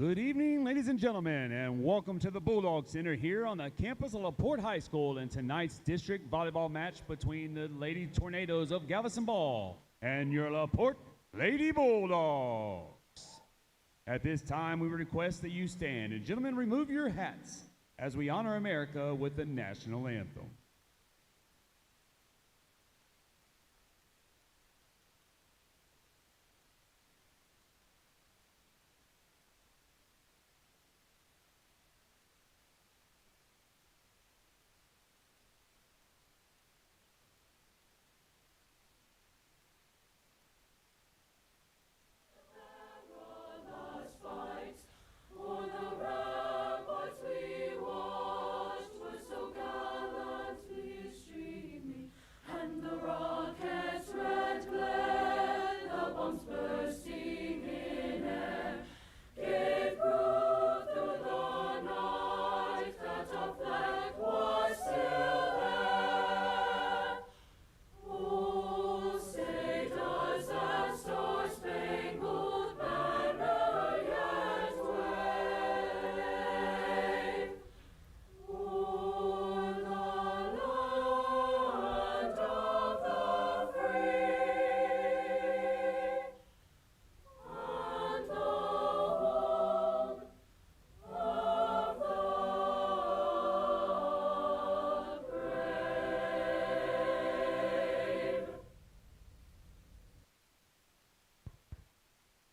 Good evening, ladies and gentlemen, and welcome to the Bulldog Center here on the campus of Porte High School in tonight's district volleyball match between the Lady Tornadoes of Galveston Ball and your Porte Lady Bulldogs. At this time, we request that you stand and gentlemen remove your hats as we honor America with the national anthem.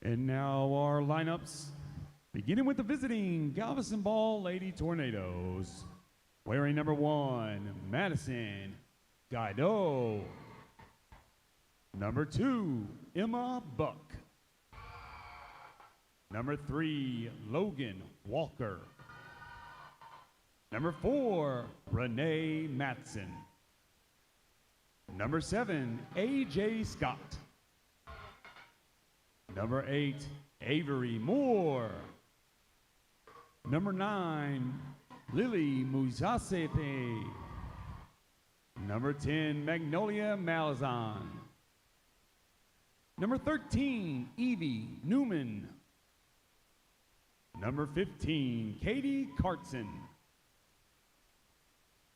And now our lineups, beginning with the visiting Galveston Ball Lady Tornadoes. Wearing number 1, Madison Guido. Number 2, Emma Buck. Number 3, Logan Walker. Number 4, Renee Matson. Number 7, AJ Scott. Number 8, Avery Moore. Number 9, Lily Muzasepe. Number 10, Magnolia Malazan. Number 13, Evie Newman. Number 15, Katie Cartson.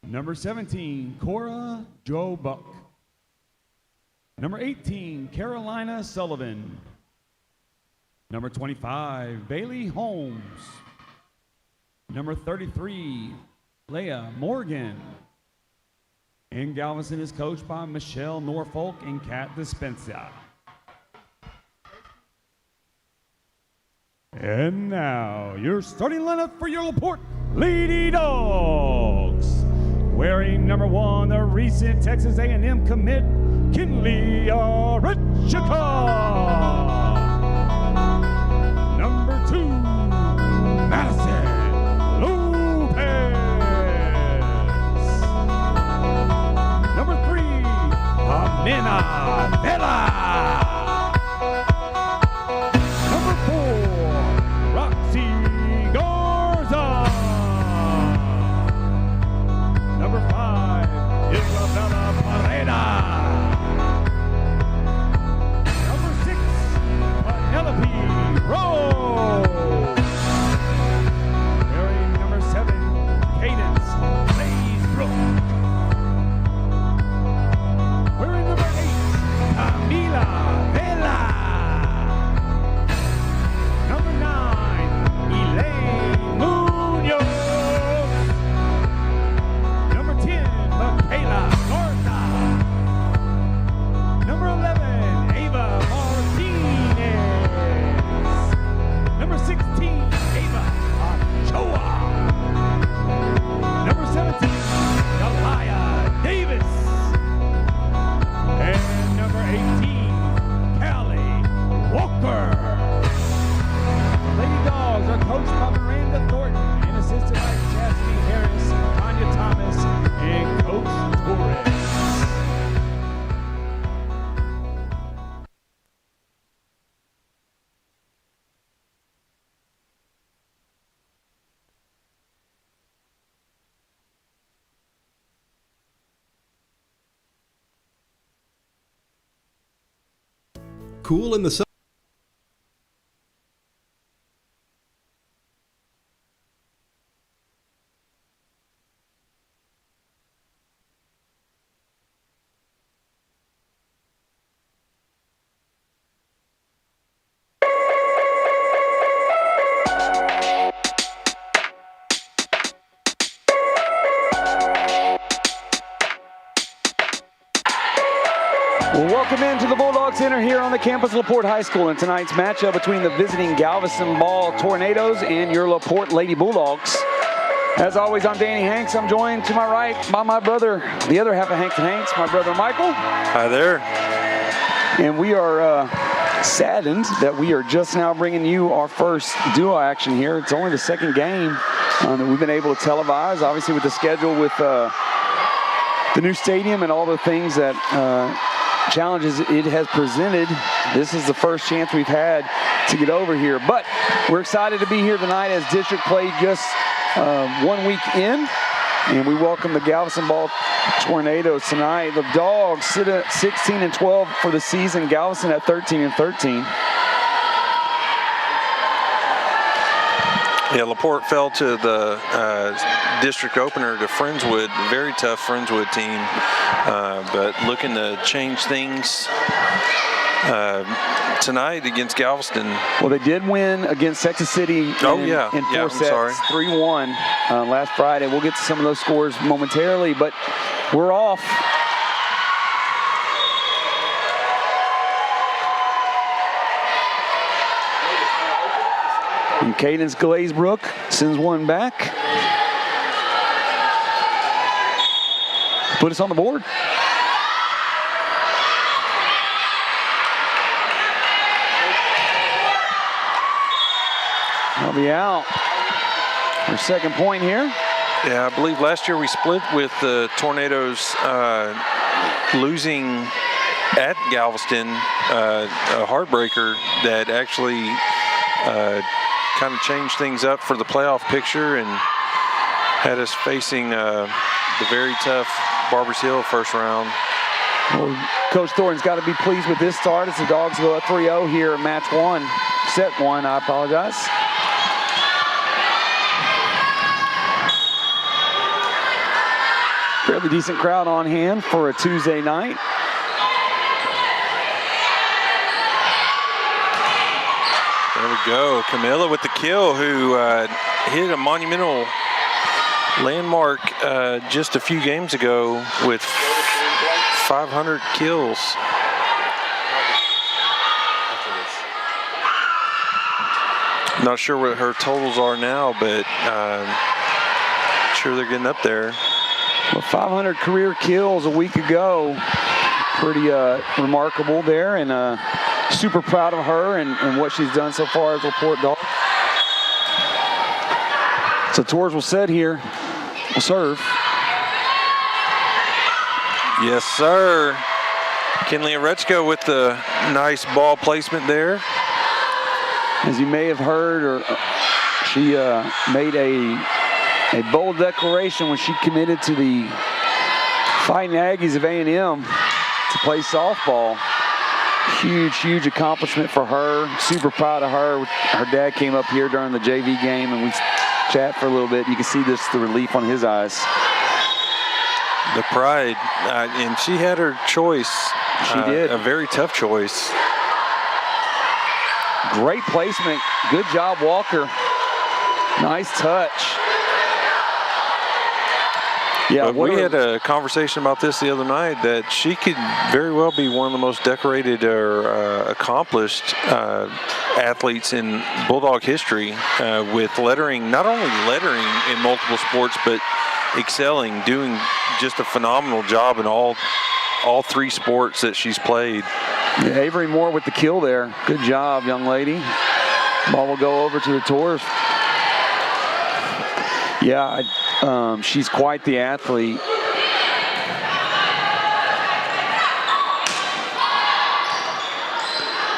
Number 17, Cora Joe Buck. Number 18, Carolina Sullivan. Number 25, Bailey Holmes. Number 33, Leah Morgan. And Galveston is coached by Michelle Norfolk and Kat Dispenza. And now, your starting lineup for your Porte Lady Dogs. Wearing number 1, the recent Texas A&M commit, Kinley Arichika. Number 2, Madison Lopez. Number 3, Amina Vela. Number 4, Roxy Garza. Number 5, Isabella Pareda. Number 6, Penelope Rose. Wearing number 7, Cadence Blaisbrook. Wearing number 8, Camila Vela. Number 9, Elaine Munoz. Number 10, Michaela Garza. Number 11, Ava Martinez. Number 16, Ava Ochoa. Number 17, Galaya Davis. And number 18, Callie Walker. The Lady Dogs are coached by Miranda Thornton and assisted by Chastity Harris, Tanya Thomas, and Coach Torres. Cool in the sun. Welcome into the Bulldog Center here on the campus of LaPorte High School in tonight's matchup between the visiting Galveston Ball Tornadoes and your LaPorte Lady Bulldogs. As always, I'm Danny Hanks. I'm joined to my right by my brother, the other half of Hanks and Hanks, my brother Michael. Hi there. And we are saddened that we are just now bringing you our first duo action here. It's only the second game that we've been able to televise, obviously with the schedule with the new stadium and all the things that challenges it has presented. This is the first chance we've had to get over here, but we're excited to be here tonight as district played just 1 week in, and we welcome the Galveston Ball Tornadoes tonight. The Dogs sit at 16-12 for the season. Galveston at 13-13. Yeah, LaPorte fell to the district opener to Friendswood, very tough Friendswood team, but looking to change things tonight against Galveston. Well, they did win against Texas City in 4 sets, 3-1 last Friday. We'll get to some of those scores momentarily, but we're off. And Cadence Glazebrook sends one back. Put us on the board. I'll be out. Our second point here. Yeah, I believe last year we split with the Tornadoes losing at Galveston, a heartbreaker that actually kind of changed things up for the playoff picture and had us facing the very tough Barbers Hill first round. Well, Coach Thornton's got to be pleased with this start as the Dogs go up 3-0 here in match one, set one, I apologize. Fairly decent crowd on hand for a Tuesday night. There we go. Camilla with the kill, who hit a monumental landmark just a few games ago with 500 kills. Not sure what her totals are now, but sure they're getting up there. Well, 500 career kills a week ago. Pretty remarkable there, and super proud of her and what she's done so far as LaPorte Dog. So Torres will set here. Will serve. Yes, sir. Kinley Arechko with the nice ball placement there. As you may have heard, she made a bold declaration when she committed to the Fighting Aggies of A&M to play softball. Huge accomplishment for her. Super proud of her. Her dad came up here during the JV game and we chat for a little bit. You can see the relief on his eyes. The pride, and she had her choice. She did. A very tough choice. Great placement. Good job, Walker. Nice touch. Yeah, but we had a conversation about this the other night that she could very well be one of the most decorated or accomplished athletes in Bulldog history with lettering, not only lettering in multiple sports, but excelling, doing just a phenomenal job in all three sports that she's played. Yeah, Avery Moore with the kill there. Good job, young lady. Ball will go over to the Torres. Yeah, she's quite the athlete.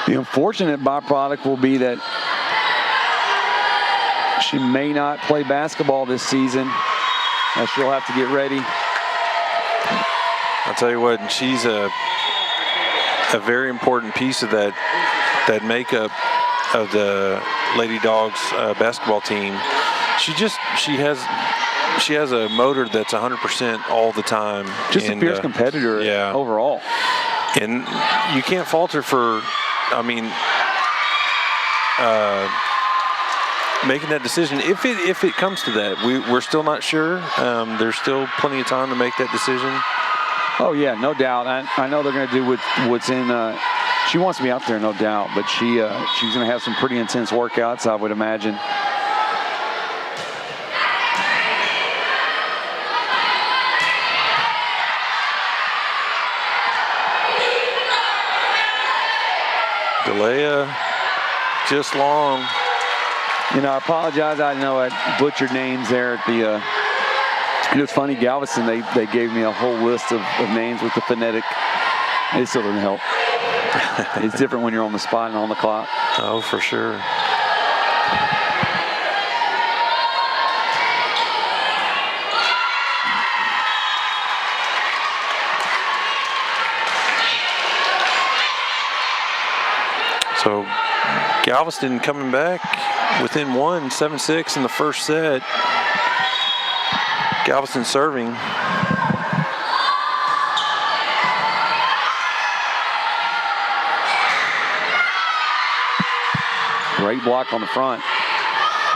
The unfortunate byproduct will be that she may not play basketball this season, as she'll have to get ready. I'll tell you what, and she's a very important piece of that makeup of the Lady Dogs basketball team. She has a motor that's 100% all the time. Just a fierce competitor overall. And you can't fault her for, making that decision. If it comes to that, we're still not sure. There's still plenty of time to make that decision. Oh, yeah, no doubt. I know they're going to do what's in she wants to be out there, no doubt, but she's going to have some pretty intense workouts, I would imagine. Delea, just long. You know, I apologize. I know I butchered names there at the. It was funny, Galveston, they gave me a whole list of names with the phonetic. It still doesn't help. It's different when you're on the spot and on the clock. Oh, for sure. So Galveston coming back within one, 7-6 in the first set. Galveston serving. Great block on the front.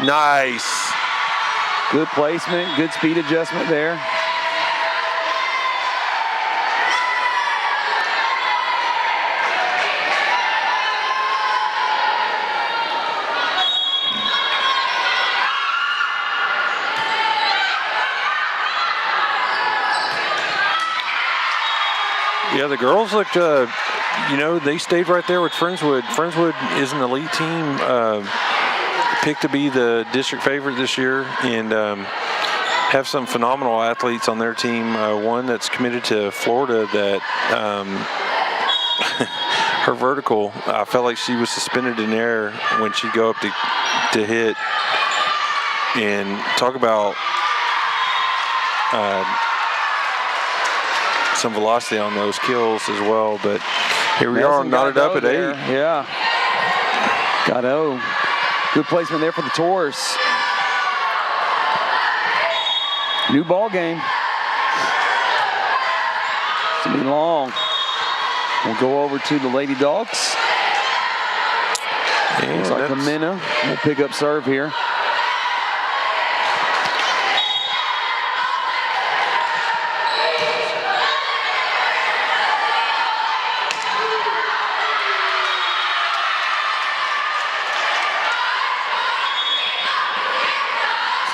Nice. Good placement, good speed adjustment there. Yeah, the girls looked, you know, they stayed right there with Friendswood. Friendswood is an elite team, picked to be the district favorite this year, and have some phenomenal athletes on their team. One that's committed to Florida that her vertical, I felt like she was suspended in air when she'd go up to hit. And talk about some velocity on those kills as well, but here we are, knotted up at 8. Yeah, Gatto. Good placement there for the Taurs. New ball game. It's gonna be long. We'll go over to the Lady Dogs. And looks like Amina will pick up serve here.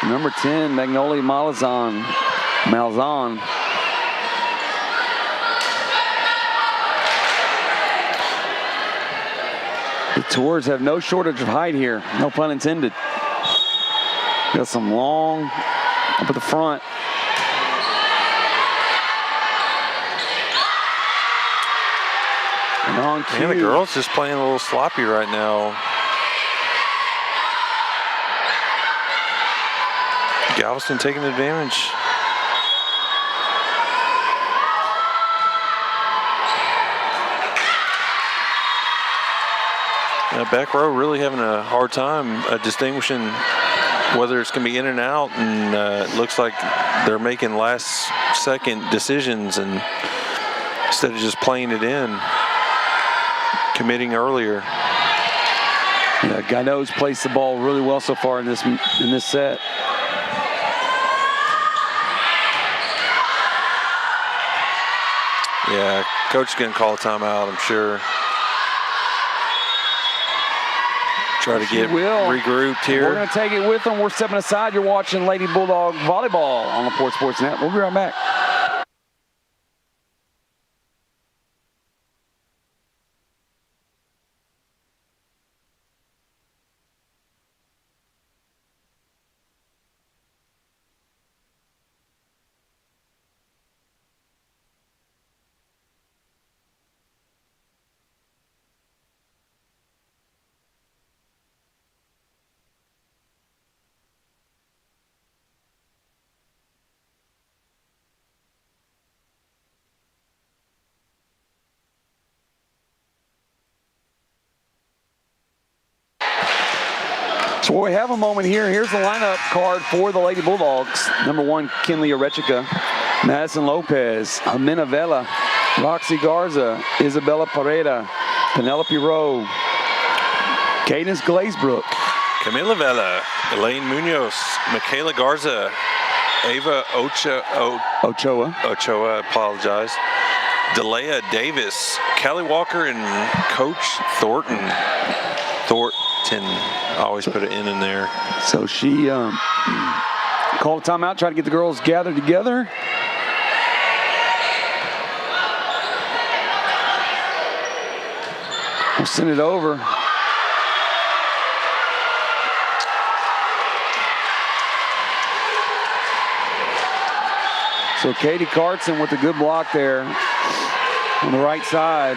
Number 10, Magnolia Malzahn. The Taurs have no shortage of height here, no pun intended. Got some long up at the front. And on cue. And the girls just playing a little sloppy right now. Galveston taking advantage. Back row really having a hard time distinguishing whether it's going to be in and out, and it looks like they're making last-second decisions and instead of just playing it in, committing earlier. Yeah, Gaido's placed the ball really well so far in this set. Yeah, coach is going to call a timeout, I'm sure. Try to get regrouped here. We're going to take it with them. We're stepping aside. You're watching Lady Bulldog Volleyball on the Porte Sports Net. We'll be right back. So we have a moment here. Here's the lineup card for the Lady Bulldogs. Number 1, Kinley Arechica, Madison Lopez, Amina Vela, Roxy Garza, Isabella Pareda, Penelope Rowe, Cadence Glazebrook, Camila Vela, Elaine Munoz, Michaela Garza, Ava Ochoa. Ochoa, apologize. Delea Davis, Kelly Walker, and Coach Thornton. I always put an N in there. So she called a timeout, tried to get the girls gathered together. We'll send it over. So Katie Cartson with a good block there on the right side.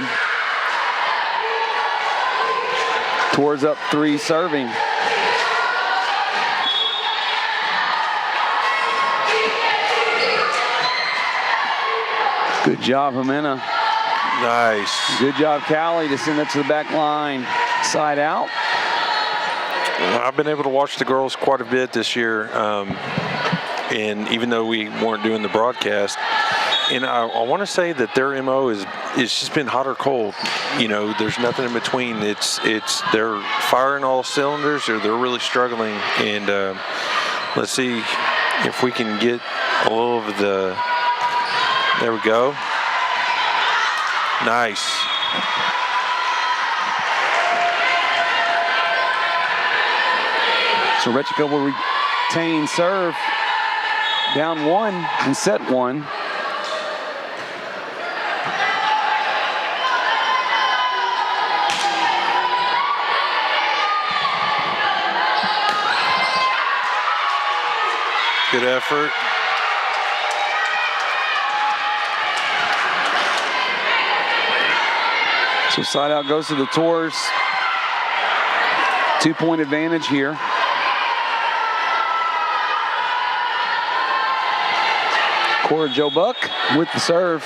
Towards up 3 serving. Good job, Jimena. Nice. Good job, Callie, to send it to the back line. Side out. I've been able to watch the girls quite a bit this year. And even though we weren't doing the broadcast, and I want to say that their MO is just been hot or cold. You know, there's nothing in between. It's they're firing all cylinders or they're really struggling. And let's see if we can get a little of the. There we go. Nice. So Rechico will retain serve. Down 1 and set 1. Good effort. So side out goes to the Tours. 2-point advantage here. Cora Joe Buck with the serve.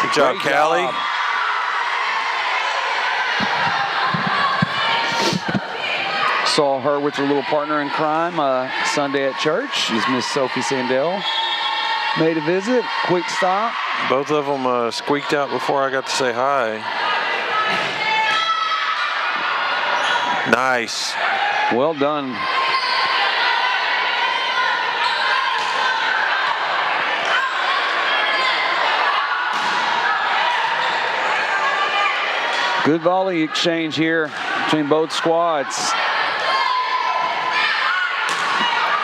Good job, Callie. Saw her with her little partner in crime Sunday at church. She's Miss Sophie Sandell. Made a visit, quick stop. Both of them squeaked out before I got to say hi. Nice. Well done. Good volley exchange here between both squads.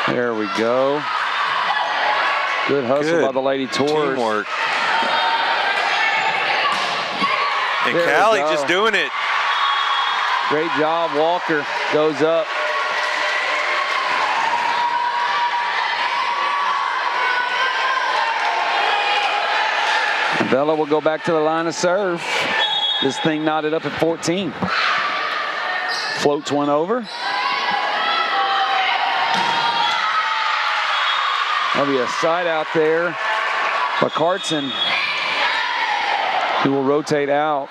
There we go. Good hustle by the Lady Tours. Teamwork. And There Callie just doing it. Great job. Walker goes up. Bella will go back to the line of serve. This thing knotted up at 14. Floats one over. That'll be a side out there by Cartson, who will rotate out.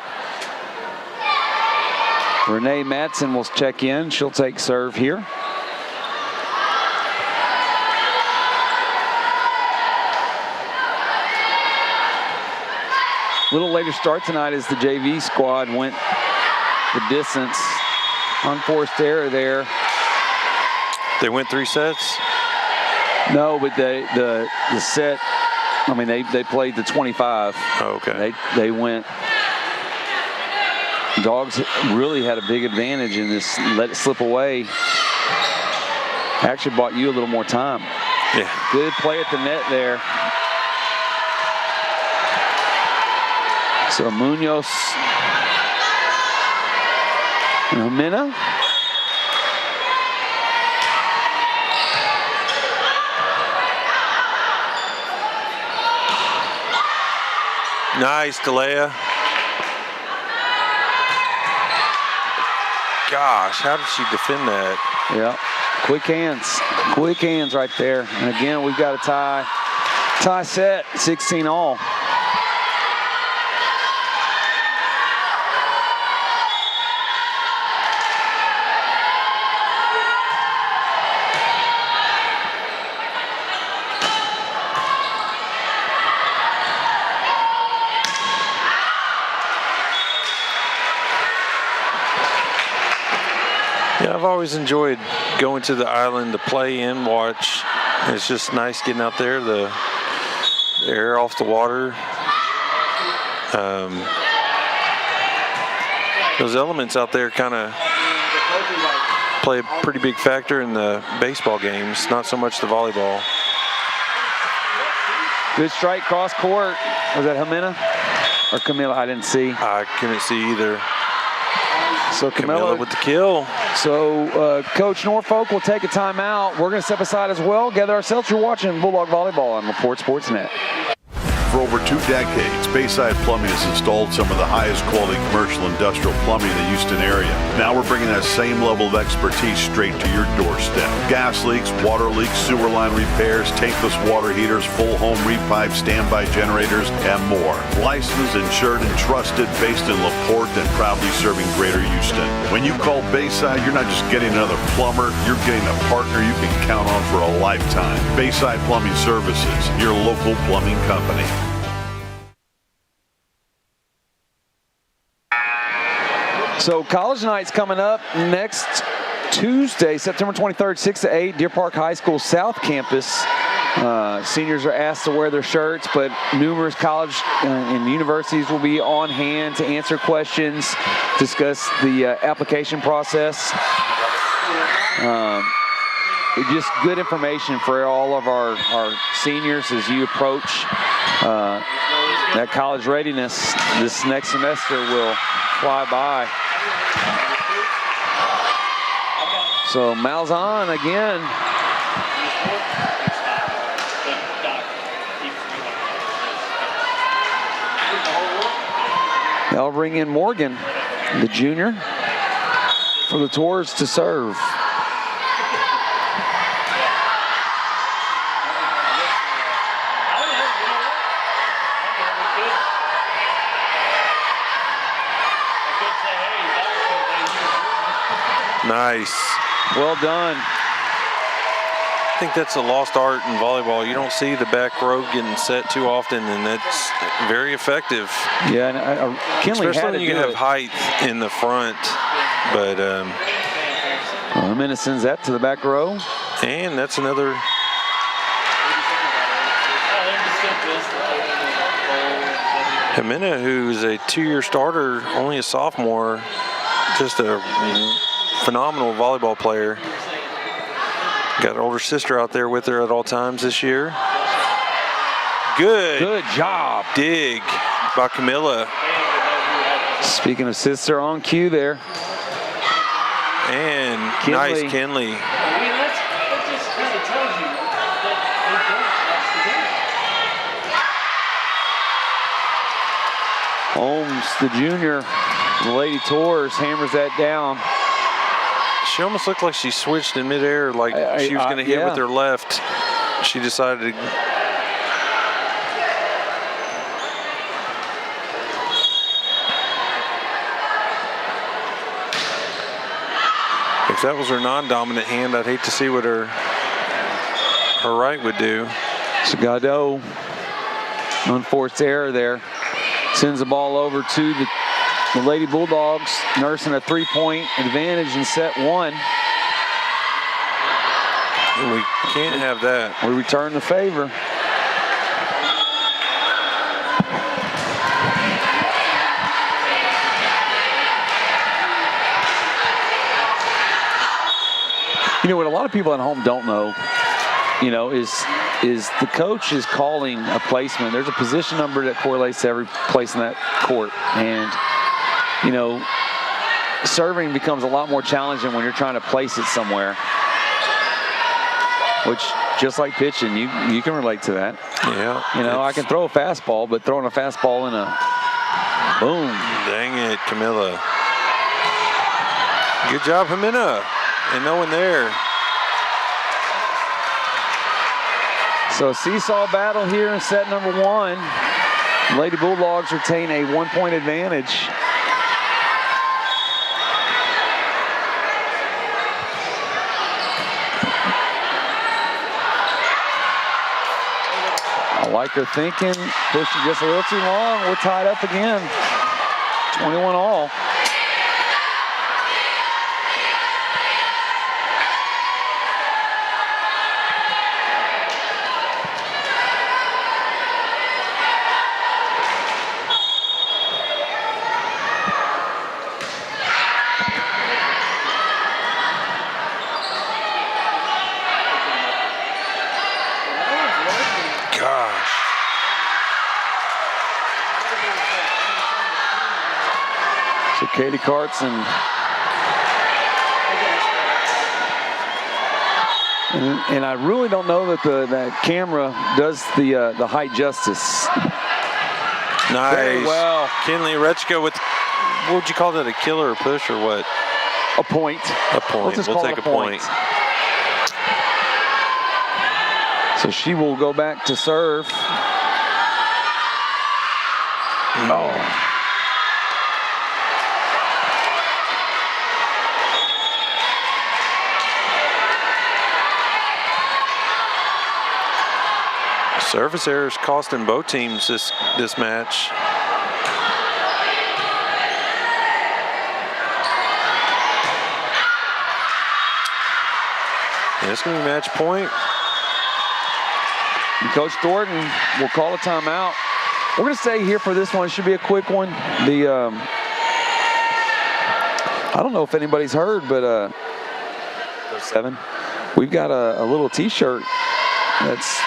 Renee Matson will check in. She'll take serve here. A little later start tonight as the JV squad went the distance. Unforced error there. They went 3 sets? No, but the set, I mean, they played the 25. Oh, okay. They went. Dogs really had a big advantage in this. Let it slip away. Actually bought you a little more time. Yeah. Good play at the net there. So Munoz and Jimena. Nice, Delea. Gosh, how did she defend that? Yeah, quick hands right there. And again, we've got a tie set, 16 all. Yeah, I've always enjoyed going to the island to play and watch. It's just nice getting out there, the air off the water. Those elements out there kind of play a pretty big factor in the baseball games, not so much the volleyball. Good strike cross court. Was that Jimena or Camilla? I didn't see. I couldn't see either. So Camilla with the kill. So Coach Norfolk will take a timeout. We're going to step aside as well. Gather ourselves. You're watching Bulldog Volleyball on LaPorte Sportsnet. For over 2 decades, Bayside Plumbing has installed some of the highest quality commercial industrial plumbing in the Houston area. Now we're bringing that same level of expertise straight to your doorstep. Gas leaks, water leaks, sewer line repairs, tankless water heaters, full home repipe, standby generators, and more. Licensed, insured, and trusted, based in LaPorte and proudly serving Greater Houston. When you call Bayside, you're not just getting another plumber, you're getting a partner you can count on for a lifetime. Bayside Plumbing Services, your local plumbing company. So college night's coming up next Tuesday, September 23rd, 6 to 8, Deer Park High School South Campus. Seniors are asked to wear their shirts, but numerous college and universities will be on hand to answer questions, discuss the application process. Just good information for all of our seniors as you approach that college readiness. This next semester will fly by. So Malzahn again. They'll bring in Morgan, the junior, for the Tours to serve. Nice. Well done. I think that's a lost art in volleyball. You don't see the back row getting set too often, and that's very effective. Yeah, and Kinley especially had when you have height in the front. But Jimena sends that to the back row. And that's another. Jimena, who's a 2-year starter, only a sophomore, just a phenomenal volleyball player. Got an older sister out there with her at all times this year. Good job. Dig by Camilla. Speaking of sister, on cue there. And Kinley. Nice Kinley. Holmes, the junior, the Lady Tours, hammers that down. She almost looked like she switched in midair, like she was going to hit with her left. She decided to. If that was her non-dominant hand, I'd hate to see what her right would do. Sagado, unforced error there. Sends the ball over to the Lady Bulldogs, nursing a 3-point advantage in set 1. We can't have that. We return the favor. You know what a lot of people at home don't know, you know, is the coach is calling a placement. There's a position number that correlates to every place in that court. And, you know, serving becomes a lot more challenging when you're trying to place it somewhere. Which, just like pitching, you can relate to that. Yeah. You know, I can throw a fastball, but throwing a fastball in a boom. Dang it, Camilla. Good job, Jimena. And no one there. So seesaw battle here in set number 1. Lady Bulldogs retain a 1-point advantage. I like her thinking, pushing just a little too long. We're tied up again. 21 all. So Katie Karts and I really don't know that that camera does the height justice. Nice. Very well. Kinley Rechka with, what would you call that, a killer or push or what? A point. A point. We'll take a point. So she will go back to serve. Oh. Service errors costing both teams this match. And it's going to be match point. And Coach Thornton will call a timeout. We're going to stay here for this one. It should be a quick one. I don't know if anybody's heard, but 7. We've got a little T-shirt that's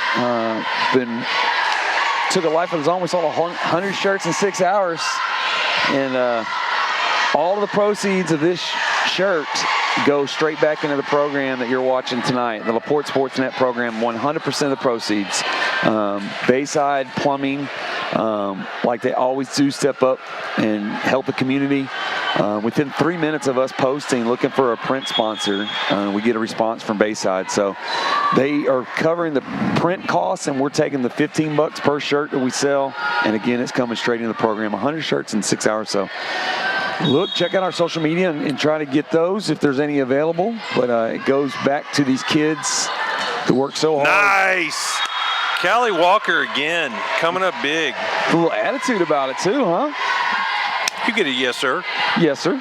took a life of its own. We sold 100 shirts in 6 hours, and all of the proceeds of this shirt go straight back into the program that you're watching tonight, the LaPorte Sportsnet program. 100% of the proceeds. Bayside Plumbing, like they always do, step up and help the community. Within 3 minutes of us posting looking for a print sponsor, we get a response from Bayside. So they are covering the print costs, and we're taking the $15 per shirt that we sell. And again, it's coming straight into the program. 100 shirts in 6 hours. So look, check out our social media and try to get those if there's any available. But it goes back to these kids who work so hard. Nice. Callie Walker again, coming up big. A little attitude about it too, huh? You get a yes, sir. Yes, sir.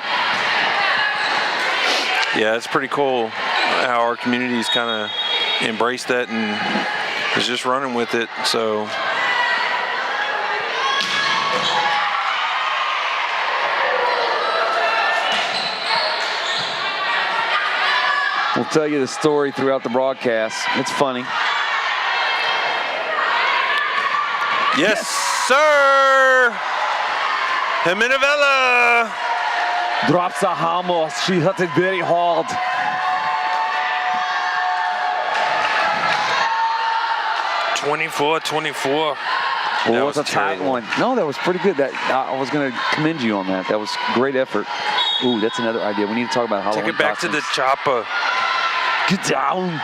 Yeah, it's pretty cool how our community's kind of embraced that and is just running with it. So we'll tell you the story throughout the broadcast. It's funny. yes, sir. Jimenavella drops a hammer. She hit it very hard. 24-24. It was a tight one. No, that was pretty good. That I was going to commend you on that. That was great effort. Ooh, that's another idea. We need to talk about Halloween Take it back costumes. to the chopper. Get down.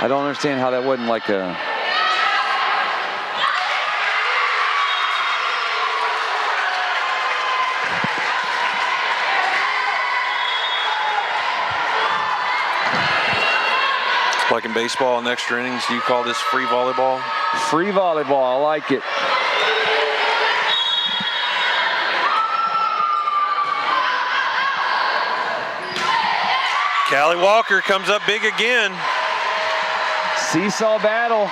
I don't understand how that wasn't like a... Like in baseball in extra innings, you call this free volleyball? Free volleyball, I like it. Callie Walker comes up big again. Seesaw battle.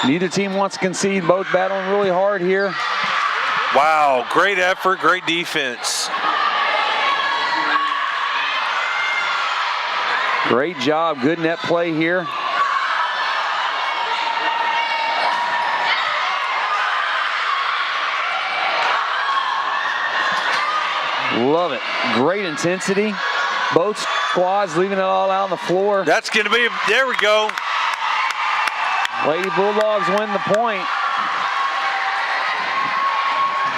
Neither team wants to concede. Both battling really hard here. Wow, great effort, great defense. Great job, good net play here. Love it, great intensity. Both squads leaving it all out on the floor. That's gonna be, there we go. Lady Bulldogs win the point.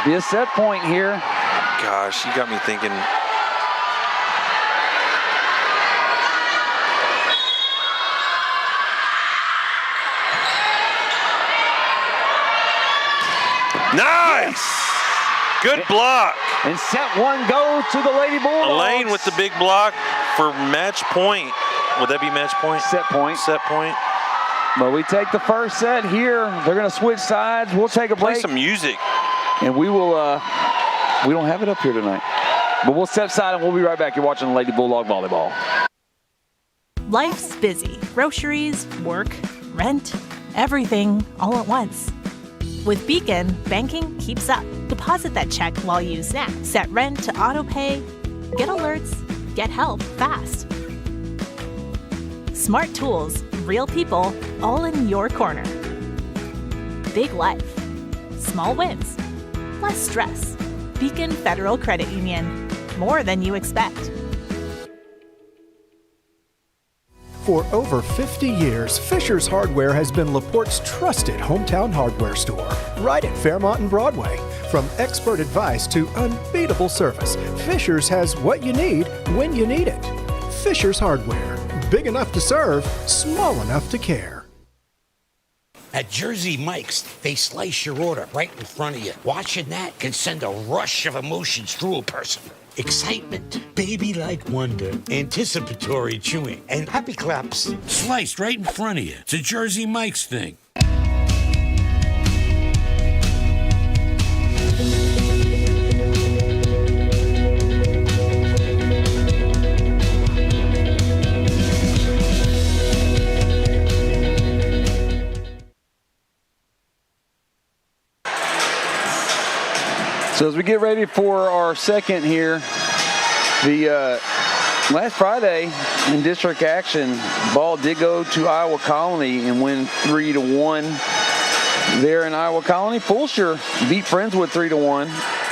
Be a set point here. Gosh, you got me thinking. Nice! Good block. And set one go to the Lady Bulldogs. Elaine with the big block for match point. Would that be match point? Set point. Set point. But we take the first set here. They're going to switch sides. We'll take a break. Play some music. And we will, we don't have it up here tonight. But we'll step aside and we'll be right back. You're watching Lady Bulldog Volleyball. Life's busy. Groceries, work, rent. everything all at once. With Beacon, banking keeps up. Deposit that check while you snack. Set rent to auto pay. Get alerts. Get help fast. Smart tools, real people, all in your corner. Big life. Small wins. Less stress. Beacon Federal Credit Union. More than you expect. For over 50 years, Fisher's Hardware has been LaPorte's trusted hometown hardware store, right at Fairmont and Broadway. From expert advice to unbeatable service, Fisher's has what you need when you need it. Fisher's Hardware, big enough to serve, small enough to care. At Jersey Mike's, they slice your order right in front of you. Watching that can send a rush of emotions through a person. Excitement, baby-like wonder, anticipatory chewing, and happy claps sliced right in front of you. It's a Jersey Mike's thing. So as we get ready for our second here, the last Friday in district action, ball did go to Iowa Colony and win 3-1 there in Iowa Colony. Fulshear beat Friendswood 3-1.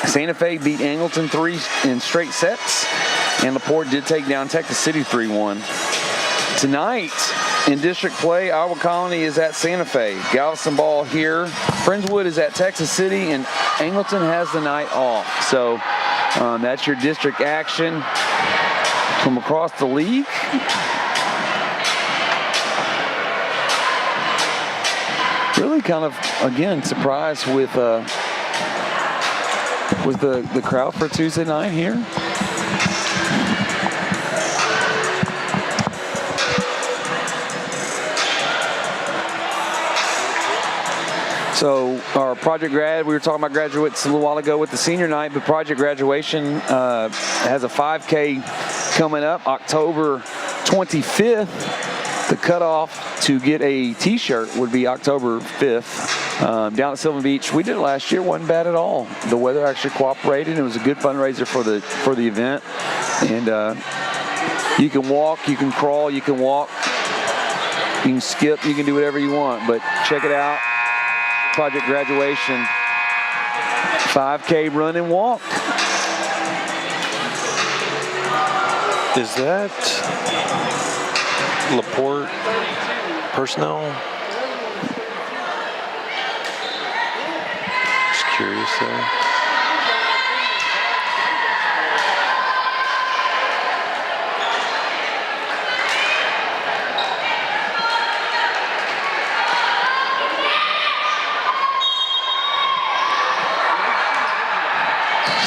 Santa Fe beat Angleton 3 in straight sets. And LaPorte did take down Texas City 3-1. Tonight in district play, Iowa Colony is at Santa Fe. Galveston ball here. Friendswood is at Texas City, and Angleton has the night off. So that's your district action from across the league. Really kind of, again, surprised with the crowd for Tuesday night here. So our project grad, we were talking about graduates a little while ago with the senior night, but project graduation has a 5K coming up October 25th. The cutoff to get a t-shirt would be October 5th. Down at Sylvan Beach, we did it last year, wasn't bad at all. The weather actually cooperated. It was a good fundraiser for the event. And you can walk, you can crawl, you can walk, you can skip, you can do whatever you want, but check it out. Project graduation, 5K run and walk. Is that LaPorte personnel? Just curious there.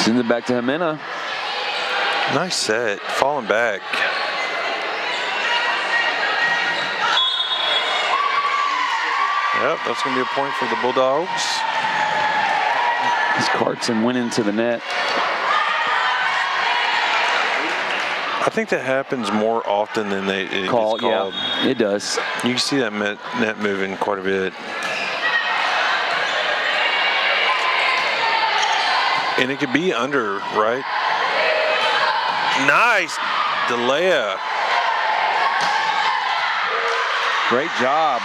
Send it back to Jimena. Nice set, falling back. Yep, that's going to be a point for the Bulldogs. This Cartson went into the net. I think that happens more often than it's called. Yeah, it does. You can see that net moving quite a bit. And it could be under, right? Nice, Delea. Great job.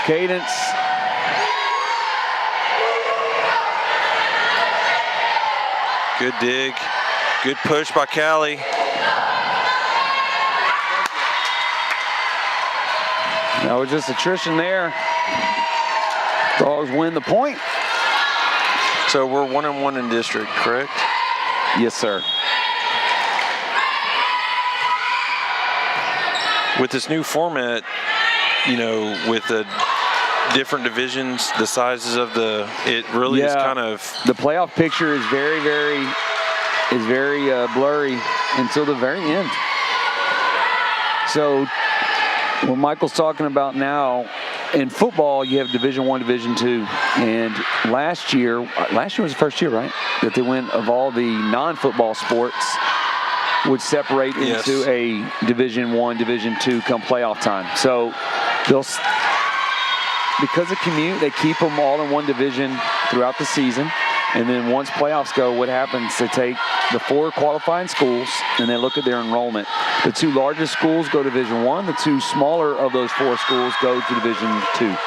Cadence. Good dig. Good push by Callie. That was just attrition there. Dogs win the point. So we're 1-1 in district, correct? Yes, sir. With this new format, you know, with the different divisions, the sizes of it really is kind of. The playoff picture is very blurry until the very end. So what Michael's talking about now, in football, you have Division I, Division II, and last year was the first year, right, that they went of all the non-football sports would separate into a Division I, Division II come playoff time. So because of commute, they keep them all in one division throughout the season. And then once playoffs go, what happens? They take the 4 qualifying schools and they look at their enrollment. The 2 largest schools go to Division I. The 2 smaller of those 4 schools go to Division II.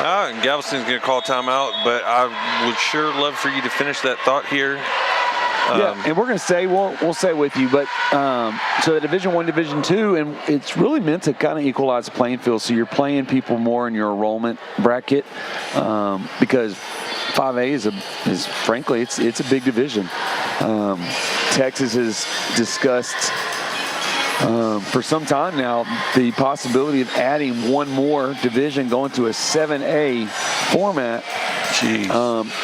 And Galveston's going to call timeout, but I would sure love for you to finish that thought here. Yeah, and we're going to say, we'll say with you, but so the Division I, Division II, and it's really meant to kind of equalize the playing field. So you're playing people more in your enrollment bracket because 5A is frankly, it's a big division. Texas has discussed for some time now the possibility of adding one more division, going to a 7A format.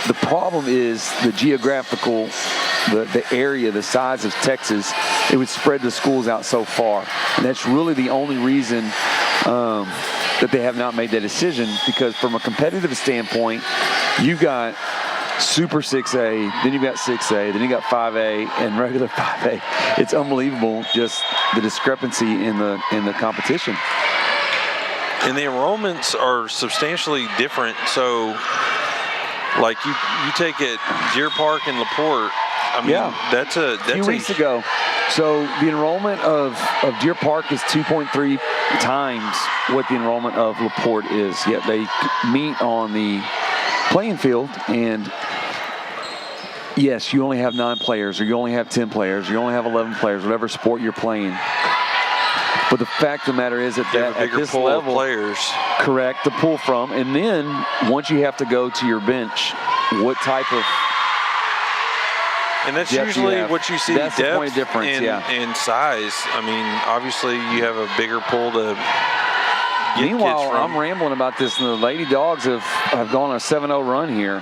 The problem is the geographical, the area, the size of Texas. It would spread the schools out so far, and that's really the only reason that they have not made that decision. Because from a competitive standpoint, you got Super 6A, then you got 6A, then you got 5A and regular 5A. It's unbelievable, just the discrepancy in the competition. And the enrollments are substantially different. So, like you take it Deer Park and LaPorte. I mean, that's a few weeks ago. So the enrollment of Deer Park is 2.3 times what the enrollment of LaPorte is. Yet they meet on the playing field, and yes, you only have 9 players, or you only have 10 players, or you only have 11 players, whatever sport you're playing. But the fact of the matter is that at this level, players, correct, to pull from, and then once you have to go to your bench, what type of and that's usually what you see. That's depth the point of difference, and size. I mean, obviously you have a bigger pool to get Meanwhile, kids from. I'm rambling about this, and the Lady Dogs have gone on a 7-0 run here.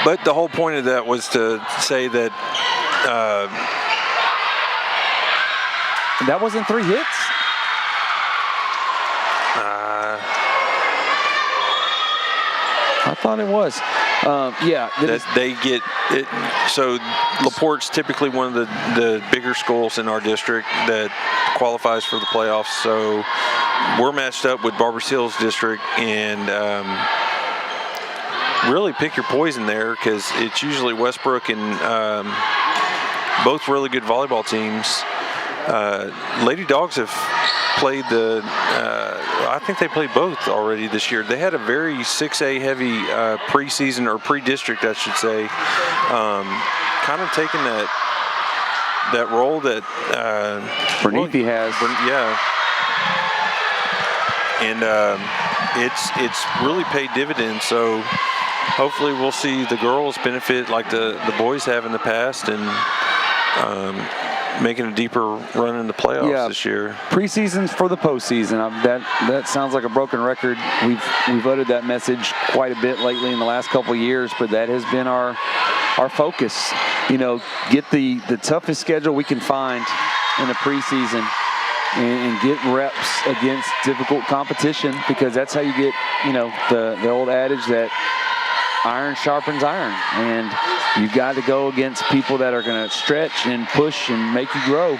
But the whole point of that was to say that that wasn't 3 hits. I thought it was. They get it. So LaPorte's typically one of the bigger schools in our district that qualifies for the playoffs. So we're matched up with Barbers Hills District, and really pick your poison there, because it's usually Westbrook and both really good volleyball teams. Lady Dogs have played I think they played both already this year. They had a very 6A heavy preseason, or pre-district, I should say, kind of taking that role that Bernithi has. Yeah. And it's really paid dividends. So hopefully we'll see the girls benefit like the boys have in the past, and making a deeper run in the playoffs this year. Preseasons for the postseason. That sounds like a broken record. We've uttered that message quite a bit lately in the last couple of years, but that has been our focus. You know, get the toughest schedule we can find in the preseason, and get reps against difficult competition, because that's how you get, the old adage that iron sharpens iron, and you've got to go against people that are going to stretch and push and make you grow.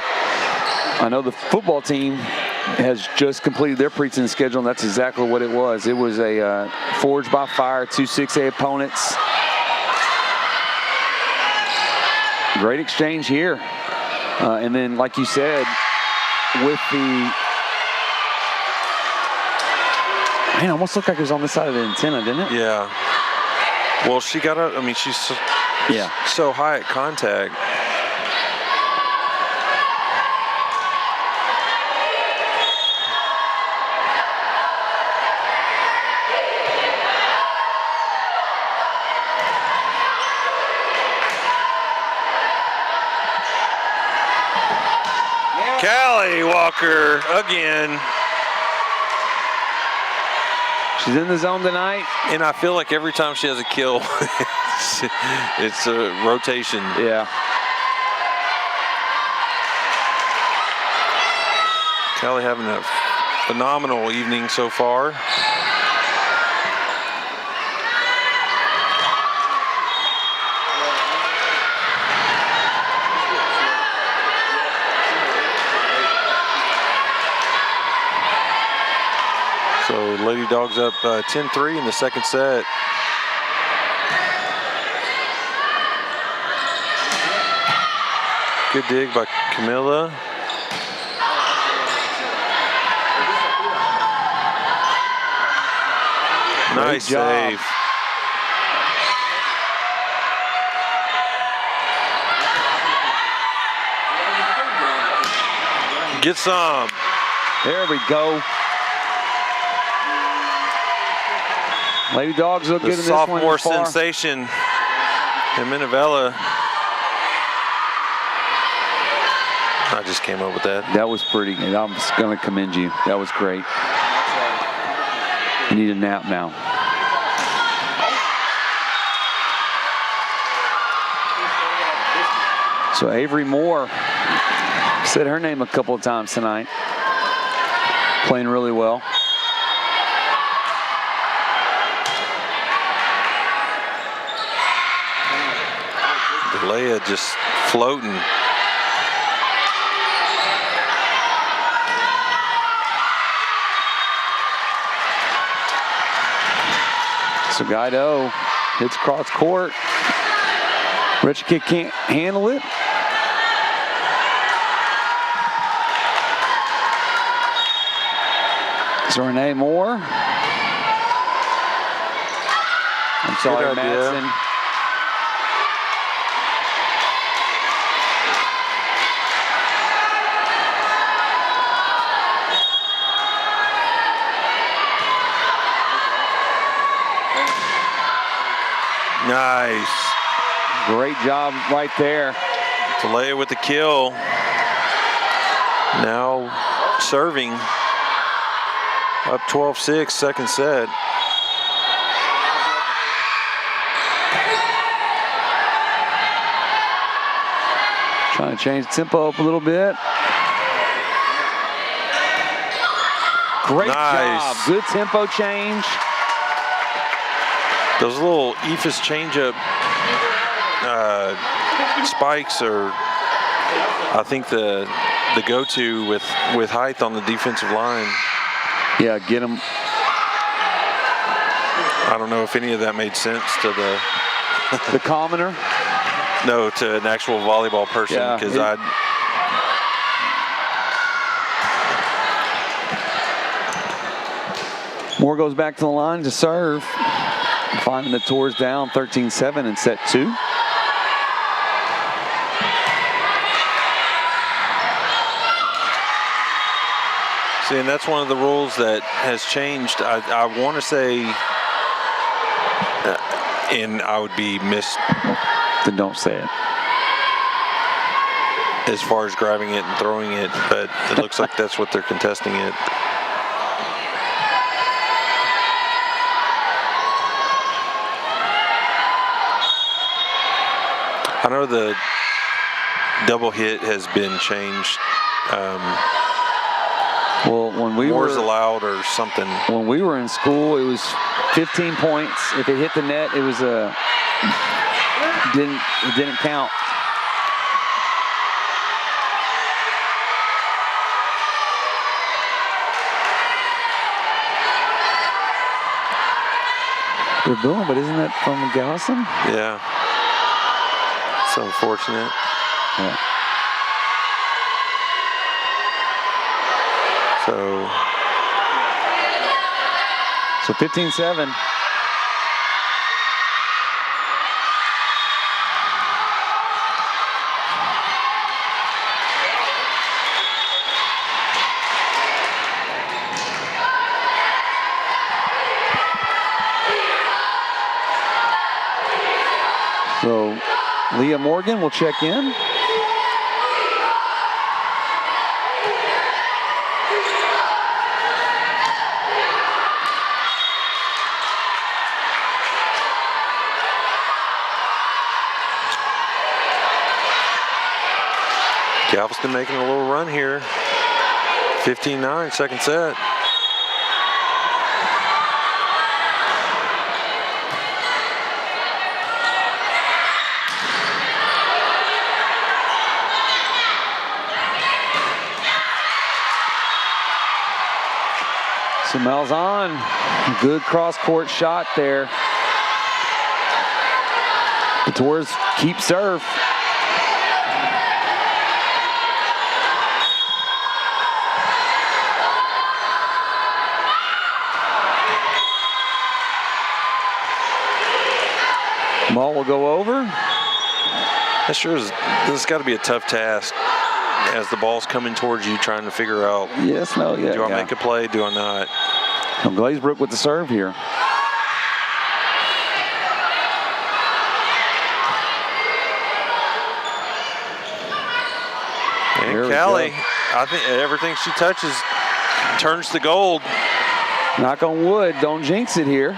I know the football team has just completed their preseason schedule, and that's exactly what it was. It was a forged by fire, 2 6A opponents. Great exchange here. And then, like you said, with it almost looked like it was on this side of the antenna, didn't it? Yeah. Well, she got out. I mean, she's so high at contact. Callie Walker again. She's in the zone tonight. And I feel like every time she has a kill, it's a rotation. Yeah. Callie having a phenomenal evening so far. So Lady Dogs up 10-3 in the second set. Good dig by Camilla. Nice save. Get some. There we go. Lady Dogs look good in this one. Sophomore sensation in Minavella. I just came up with that. That was pretty good. I'm just going to commend you. That was great. You need a nap now. So Avery Moore, said her name a couple of times tonight. Playing really well. Leia just floating. So Guido hits cross court. Rich Kid can't handle it. So Renee Moore. I'm sorry, Madsen. Nice. Great job right there. Talea with the kill. Now serving. Up 12-6, second set. Trying to change the tempo up a little bit. Great job. Good tempo change. Those little EFIS changeup spikes are, I think, the go-to with height on the defensive line. Yeah, get them. I don't know if any of that made sense to the commoner. No, to an actual volleyball person, because Moore goes back to the line to serve. Finding the Tours down 13-7 in set 2. See, and that's one of the rules that has changed. I want to say, and I would be Then don't say it. As far as grabbing it and throwing it, but it looks like that's what they're contesting it. I know the double hit has been changed. Well, when we More's were allowed or something. When we were in school, it was 15 points. If it hit the net, it was it didn't count. They're booing, but isn't that from Galveston? Yeah. It's unfortunate. Yeah. So 15-7. So Leah Morgan will check in. Galveston making a little run here. 15-9, second set. So Malzahn, good cross-court shot there. The Tours keep serve. Ball will go over. That sure is. This has got to be a tough task as the ball's coming towards you, trying to figure out. Yes, no, yeah. Do I make a play? Do I not? Well, Glazebrook with the serve here. And Callie, I think everything she touches turns to gold. Knock on wood, don't jinx it here.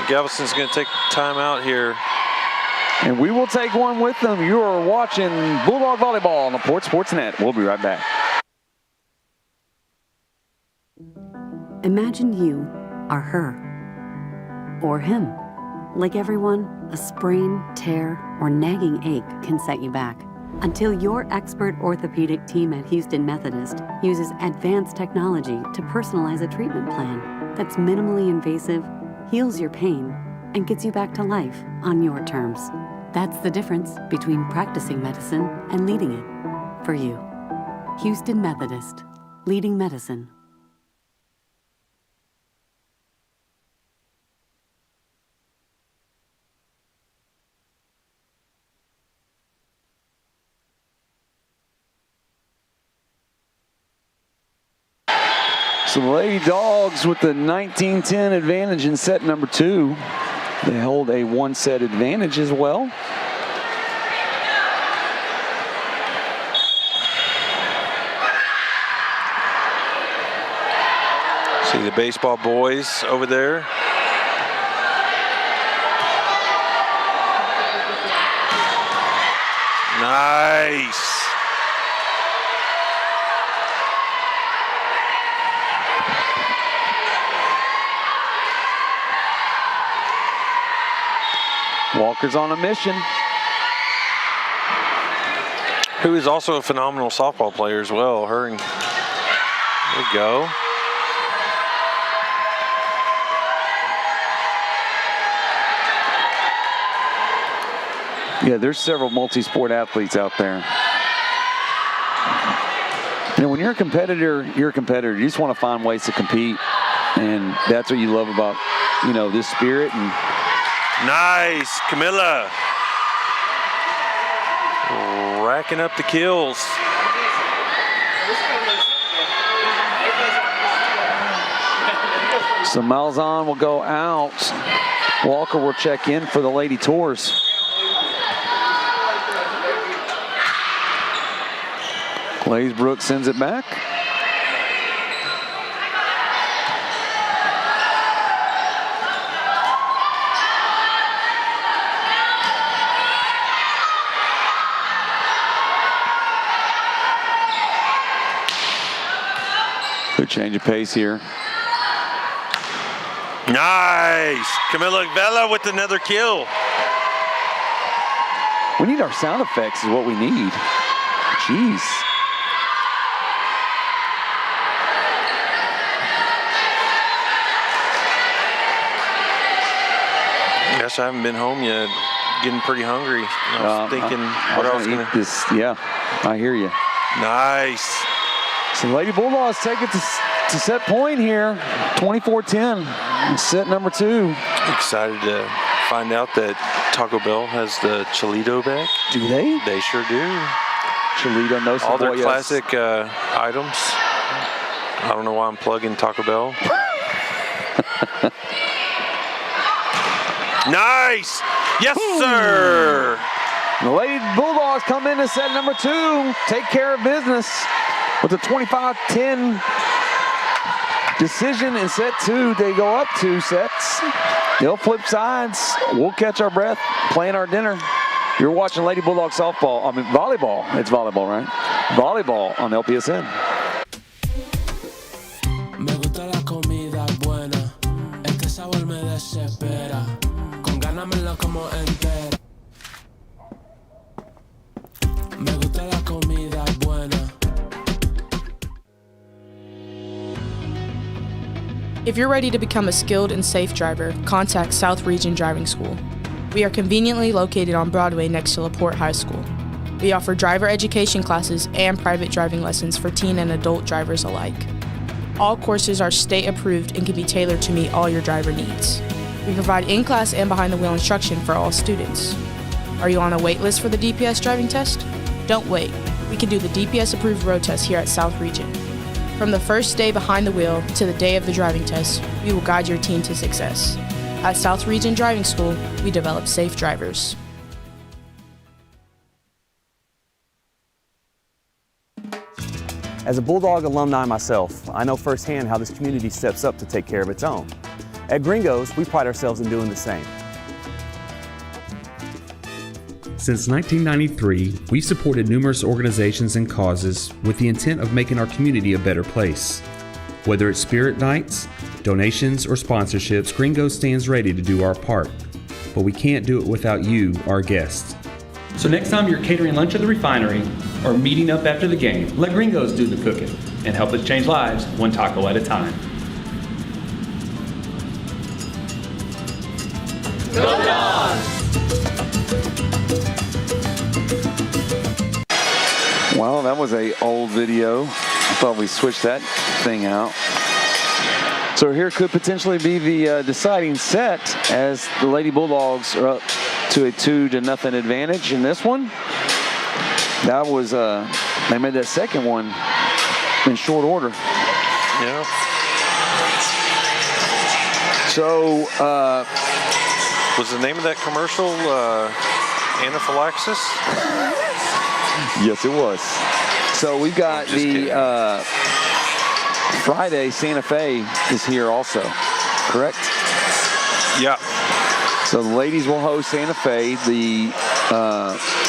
Galveston's going to take time out here. And we will take one with them. You are watching Bulldog Volleyball on the Porte Sportsnet. We'll be right back. Imagine you are her or him. Like everyone, a sprain, tear, or nagging ache can set you back. Until your expert orthopedic team at Houston Methodist uses advanced technology to personalize a treatment plan that's minimally invasive, heals your pain, and gets you back to life on your terms. That's the difference between practicing medicine and leading it for you. Houston Methodist, leading medicine. So the Lady Dogs with the 19-10 advantage in set number 2. They hold a one-set advantage as well. See the baseball boys over there. Nice. Walker's on a mission. Who is also a phenomenal softball player as well. Her and there we go. Yeah, there's several multi-sport athletes out there. You know, when you're a competitor, you're a competitor. You just want to find ways to compete, and that's what you love about, you know, this spirit. And nice, Camilla. Racking up the kills. So Malzahn will go out. Walker will check in for the Lady Tours. Glazebrook sends it back. Good change of pace here. Nice. Camilla Vela with another kill. We need our sound effects is what we need. Jeez. Guess I haven't been home yet. Getting pretty hungry. I was thinking what I was going to eat this. Yeah, I hear you. Nice. So Lady Bulldogs take it to set point here. 24-10 in set number 2. Excited to find out that Taco Bell has the Cholito back. Do they? They sure do. Cholito, no all their cebollas. classic items. I don't know why I'm plugging Taco Bell. Nice. Yes, sir. The Lady Bulldogs come into set number 2, take care of business with a 25-10 decision in set 2. They go up 2 sets. They'll flip sides. We'll catch our breath playing our dinner. You're watching Lady Bulldog volleyball. It's volleyball, right? Volleyball on LPSN. Me gusta la comida buena, este sabor me desespera, con ganas me la como entera. Me gusta la comida buena. If you're ready to become a skilled and safe driver, contact South Region Driving School. We are conveniently located on Broadway next to LaPorte High School. We offer driver education classes and private driving lessons for teen and adult drivers alike. All courses are state approved and can be tailored to meet all your driver needs. We provide in-class and behind-the-wheel instruction for all students. Are you on a wait list for the DPS driving test? Don't wait. We can do the DPS approved road test here at South Region. From the first day behind the wheel to the day of the driving test, we will guide your team to success. At South Region Driving School, we develop safe drivers. As a Bulldog alumni myself, I know firsthand how this community steps up to take care of its own. At Gringos, we pride ourselves in doing the same. Since 1993, we've supported numerous organizations and causes with the intent of making our community a better place. Whether it's spirit nights, donations, or sponsorships, Gringos stands ready to do our part. But we can't do it without you, our guests. So next time you're catering lunch at the refinery or meeting up after the game, let Gringos do the cooking and help us change lives one taco at a time. Go Dogs! Well, that was a old video. I thought we switched that thing out. So here could potentially be the deciding set as the Lady Bulldogs are up to a 2-0 advantage in this one. That was, they made that second one in short order. Yeah. So, was the name of that commercial anaphylaxis? Yes, it was. So we've got the Friday Santa Fe is here also, correct? Yeah. So the ladies will host Santa Fe. The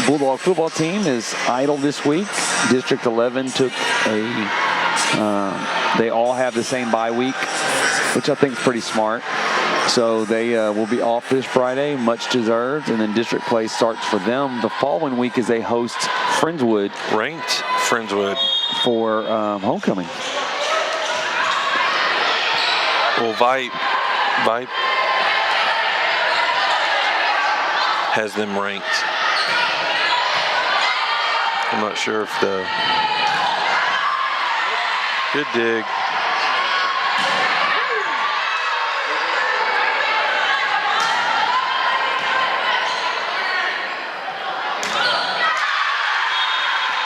Bulldog football team is idle this week. District 11 took they all have the same bye week, which I think is pretty smart. So they will be off this Friday, much deserved, and then district play starts for them. The following week is they host Friendswood. Ranked Friendswood. For homecoming. Well, Vipe has them ranked. I'm not sure if the... Good dig.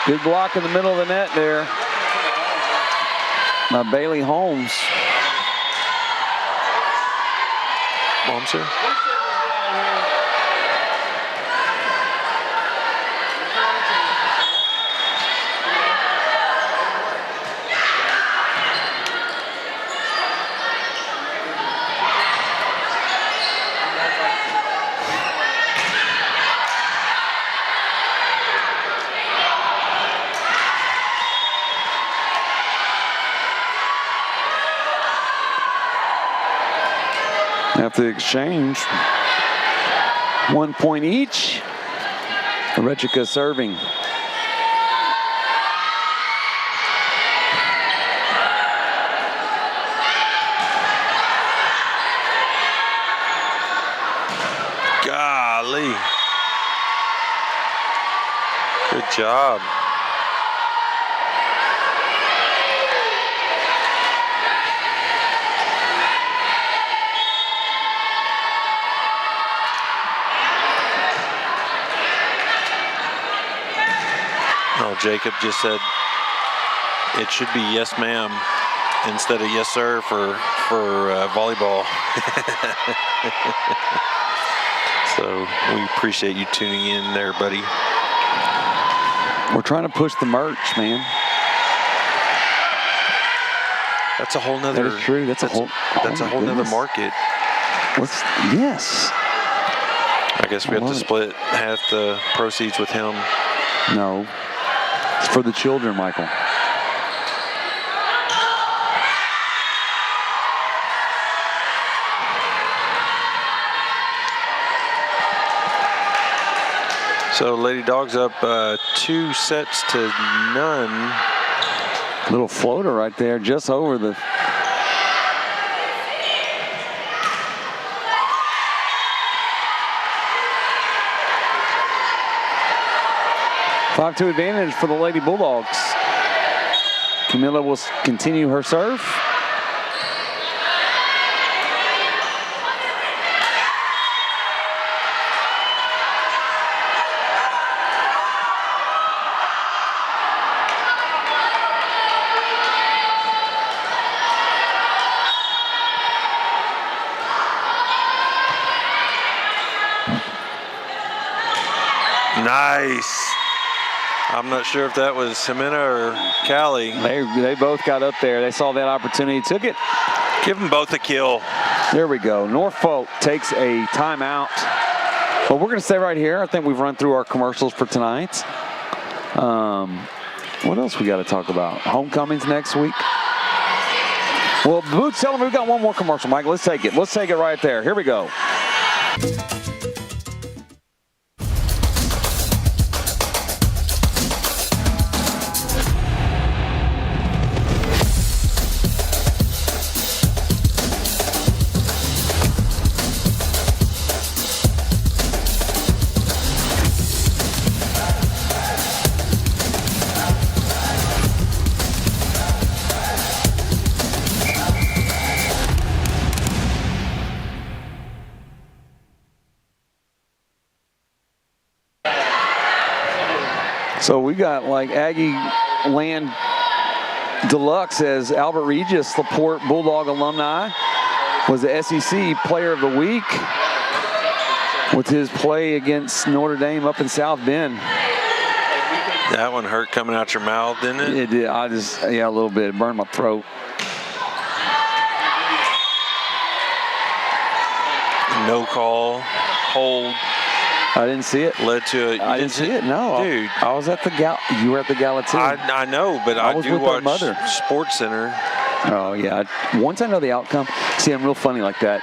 Good block in the middle of the net there by Bailey Holmes. Momser. After the exchange, 1 point each. Rechika serving. Golly. Good job. Oh, Jacob just said it should be yes, ma'am, instead of yes, sir for volleyball. So we appreciate you tuning in there, buddy. We're trying to push the merch, man. That's a whole nother. That is true. That's a whole nother market. Yes. I guess we have to split half the proceeds with him. No. It's for the children, Michael. So Lady Dogs up 2 sets to none. Little floater right there, just over the. Five-2 advantage for the Lady Bulldogs. Camilla will continue her serve. Nice. I'm not sure if that was Jimena or Callie. They both got up there. They saw that opportunity, took it. Give them both a kill. There we go. Norfolk takes a timeout. Well, we're going to stay right here. I think we've run through our commercials for tonight. What else we got to talk about? Homecomings next week. Well, Boots, tell them we've got one more commercial, Mike. Let's take it. Let's take it right there. Here we go. So we got like Aggie Land Deluxe as Albert Regis, LaPorte Bulldog alumni, was the SEC Player of the Week with his play against Notre Dame up in South Bend. That one hurt coming out your mouth, didn't it? It did. Yeah, a little bit. It burned my throat. No call, hold. I didn't see it. Led to a. I didn't see it. No, dude. I was at the You were at the gala too. I know, but I do watch Sports Center. Oh yeah. Once I know the outcome, see, I'm real funny like that.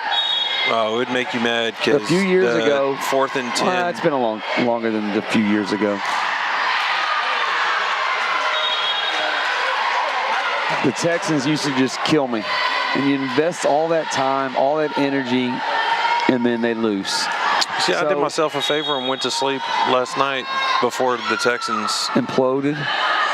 Oh, it would make you mad because a few years ago, 4th and 10. It's been longer than a few years ago. The Texans used to just kill me, and you invest all that time, all that energy, and then they lose. See, I did myself a favor and went to sleep last night before the Texans imploded,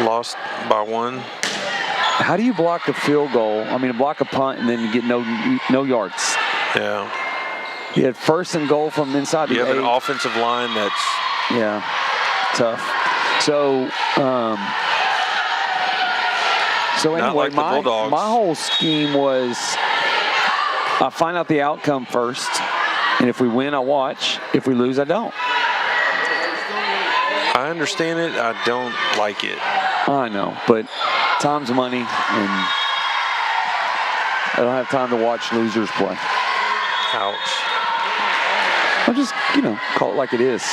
lost by 1. How do you block a field goal? I mean, block a punt and then you get no yards. Yeah. You had 1st and goal from inside the 8. You have an offensive line that's tough. So anyway, like my whole scheme was I find out the outcome first. And if we win, I watch. If we lose, I don't. I understand it. I don't like it. I know, but time's money, and I don't have time to watch losers play. Ouch. I'll just, call it like it is.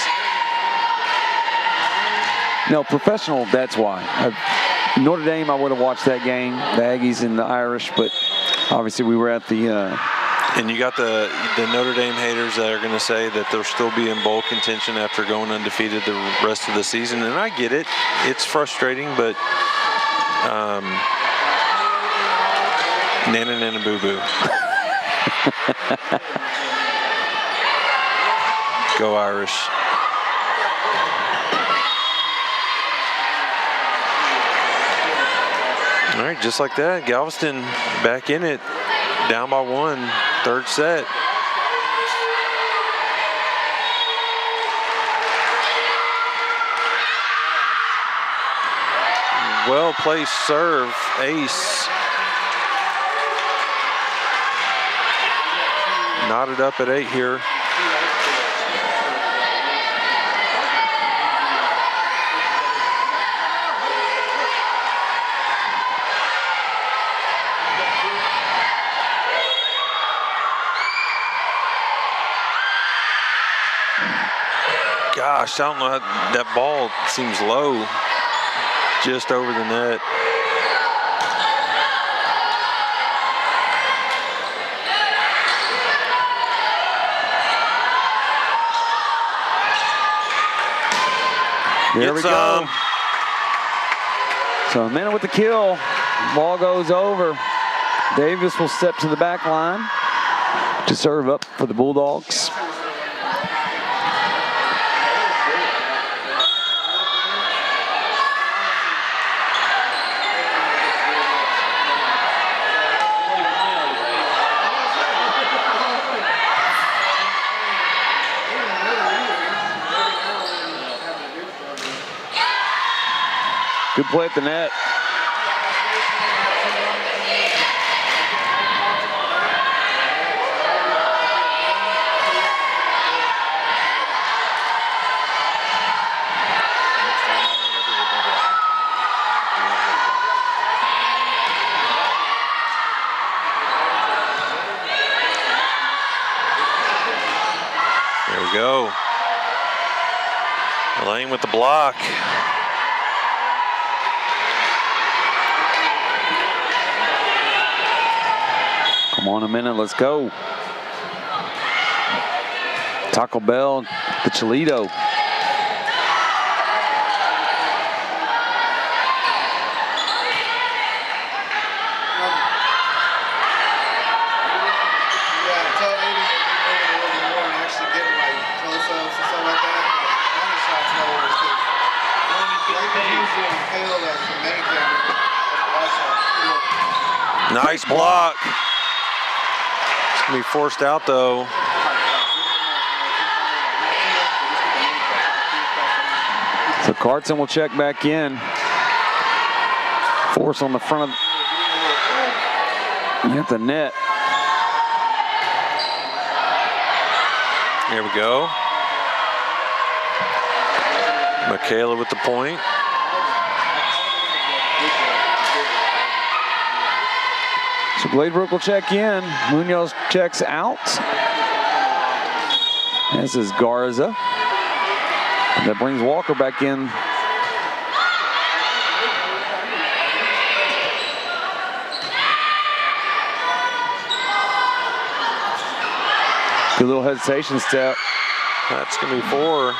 No, professional, that's why. Notre Dame, I would have watched that game, the Aggies and the Irish, but obviously we were at the... And you got the Notre Dame haters that are going to say that they'll still be in bowl contention after going undefeated the rest of the season. And I get it. It's frustrating, but nana boo-boo. Go Irish. All right, just like that, Galveston back in it, down by 1, 3rd set. Well-placed serve, ace. Knotted up at 8 here. Gosh, I don't know. That ball seems low, just over the net. There we go. So a minute with the kill. Ball goes over. Davis will step to the back line to serve up for the Bulldogs. Good play at the net. There we go. Lane with the block. Come on, a minute, let's go. Taco Bell, the Cholito. Nice block. It's going to be forced out, though. So Carson will check back in. Force on the front of at the net. Here we go. Michaela with the point. So Gladebrook will check in. Munoz checks out. This is Garza. That brings Walker back in. Good little hesitation step. That's going to be 4.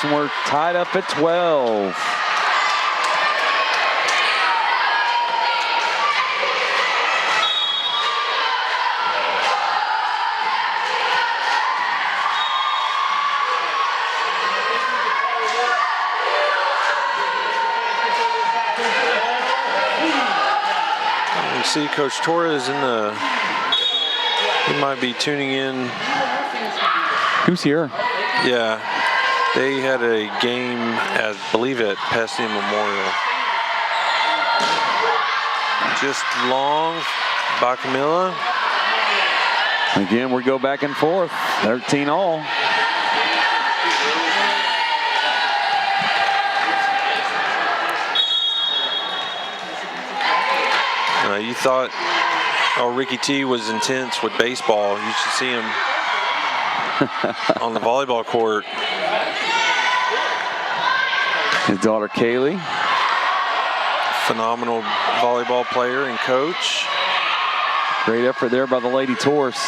And we're tied up at 12. You see Coach Torres in the, he might be tuning in. Who's here? Yeah. They had a game, I believe, at Pasadena Memorial. Just long by Camilla. Again, we go back and forth. 13 all. You thought, oh, Ricky T was intense with baseball. You should see him on the volleyball court. His daughter Kaylee. Phenomenal volleyball player and coach. Great effort there by the Lady Taurus.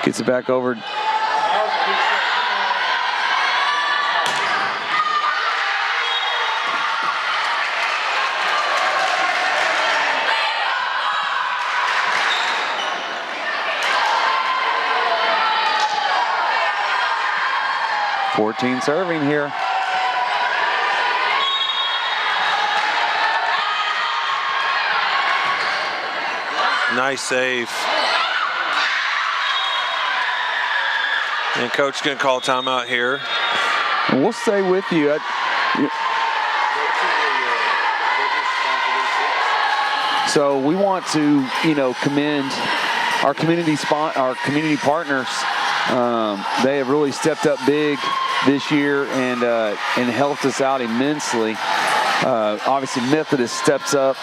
Gets it back over. .14 serving here. Nice save. And coach going to call timeout here. And we'll stay with you. So we want to, commend our community partners. They have really stepped up big this year and helped us out immensely. Obviously, Methodist steps up,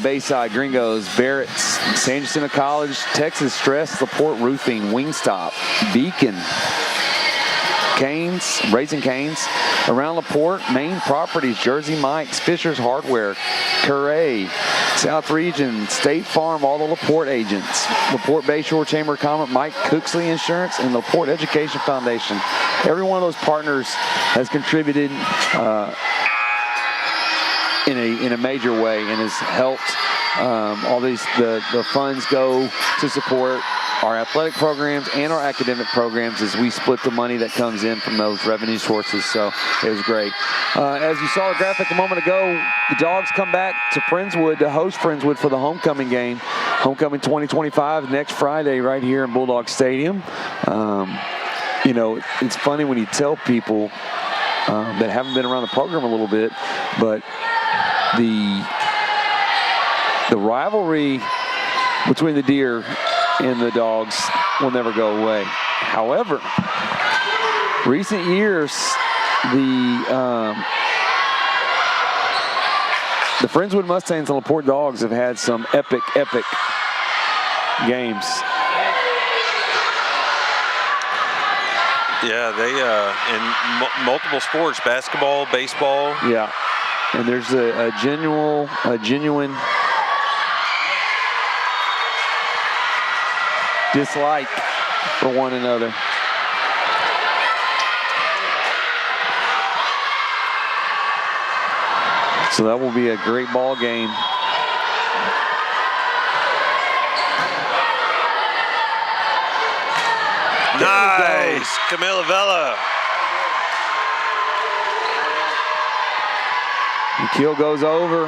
Bayside, Gringos, Barrett, San Jacinto College, Texas Stress, LaPorte Roofing, Wingstop, Beacon, Canes, Raising Canes, around LaPorte, Main Properties, Jersey Mike's, Fisher's Hardware, Curray, South Region, State Farm, all the LaPorte agents, LaPorte Bayshore Chamber of Commerce, Mike Cooksley Insurance, and LaPorte Education Foundation. Every one of those partners has contributed in a major way and has helped all these the funds go to support our athletic programs and our academic programs as we split the money that comes in from those revenue sources. So it was great. As you saw the graphic a moment ago, the Dogs come back to Friendswood to host Friendswood for the homecoming game. Homecoming 2025 next Friday right here in Bulldog Stadium. It's funny when you tell people that haven't been around the program a little bit, but the rivalry between the Deer and the Dogs will never go away. However, recent years, the Friendswood Mustangs and LaPorte Dogs have had some epic games. Yeah, they in multiple sports, basketball, baseball. Yeah, and there's a genuine dislike for one another. So that will be a great ball game. Nice, Camila Vela. The keel goes over.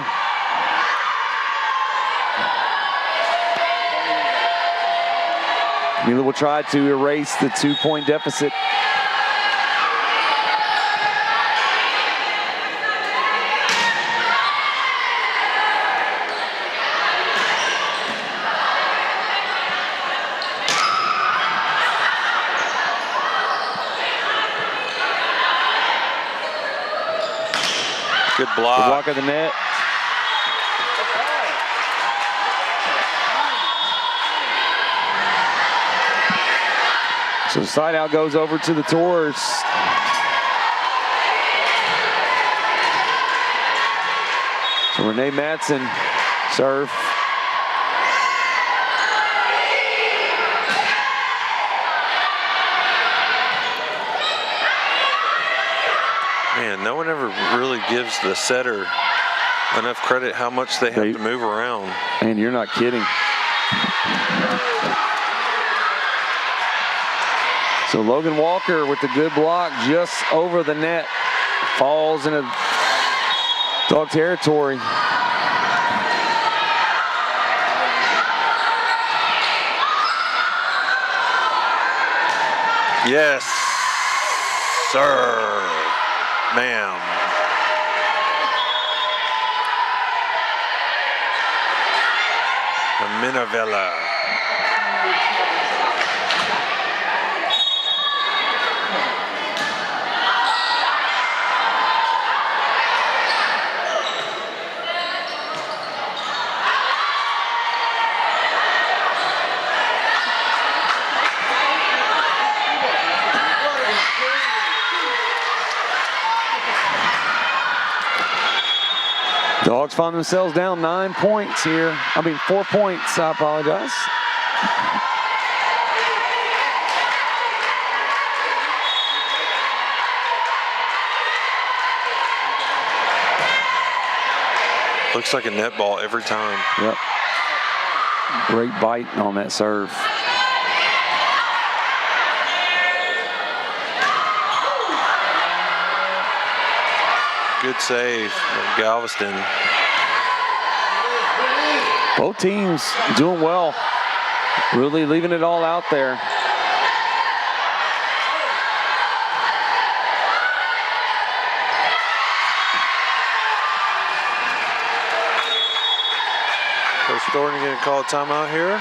Camila will try to erase the 2-point deficit. Good block. Good block of the net. So the side out goes over to the Tours. So Renee Madsen serve. Man, no one ever really gives the setter enough credit how much they have to move around. And you're not kidding. So Logan Walker with the good block just over the net. Falls into Dog territory. Yes, sir, ma'am. Minavella. Dogs find themselves down 9 points here. 4 points, I apologize. Looks like a net ball every time. Yep. Great bite on that serve. Good save, Galveston. Both teams doing well. Really leaving it all out there. Thornton going to call a timeout here.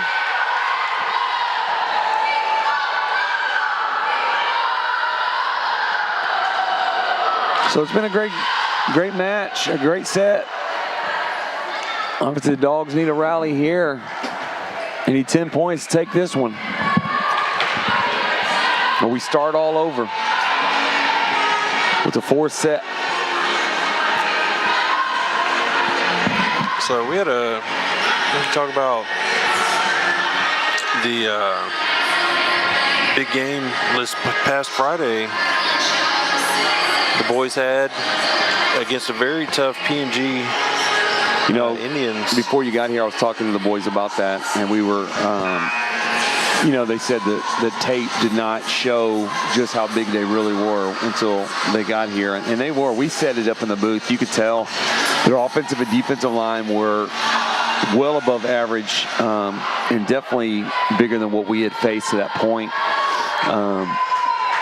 So it's been a great match, a great set. Obviously, the Dogs need a rally here. They need 10 points to take this one. But we start all over with the fourth set. So we can talk about the big game this past Friday. The boys had against a very tough P&G Indians. Before you got here, I was talking to the boys about that, and we were, they said that the tape did not show just how big they really were until they got here, and they were. We set it up in the booth. You could tell their offensive and defensive line were well above average, and definitely bigger than what we had faced to that point.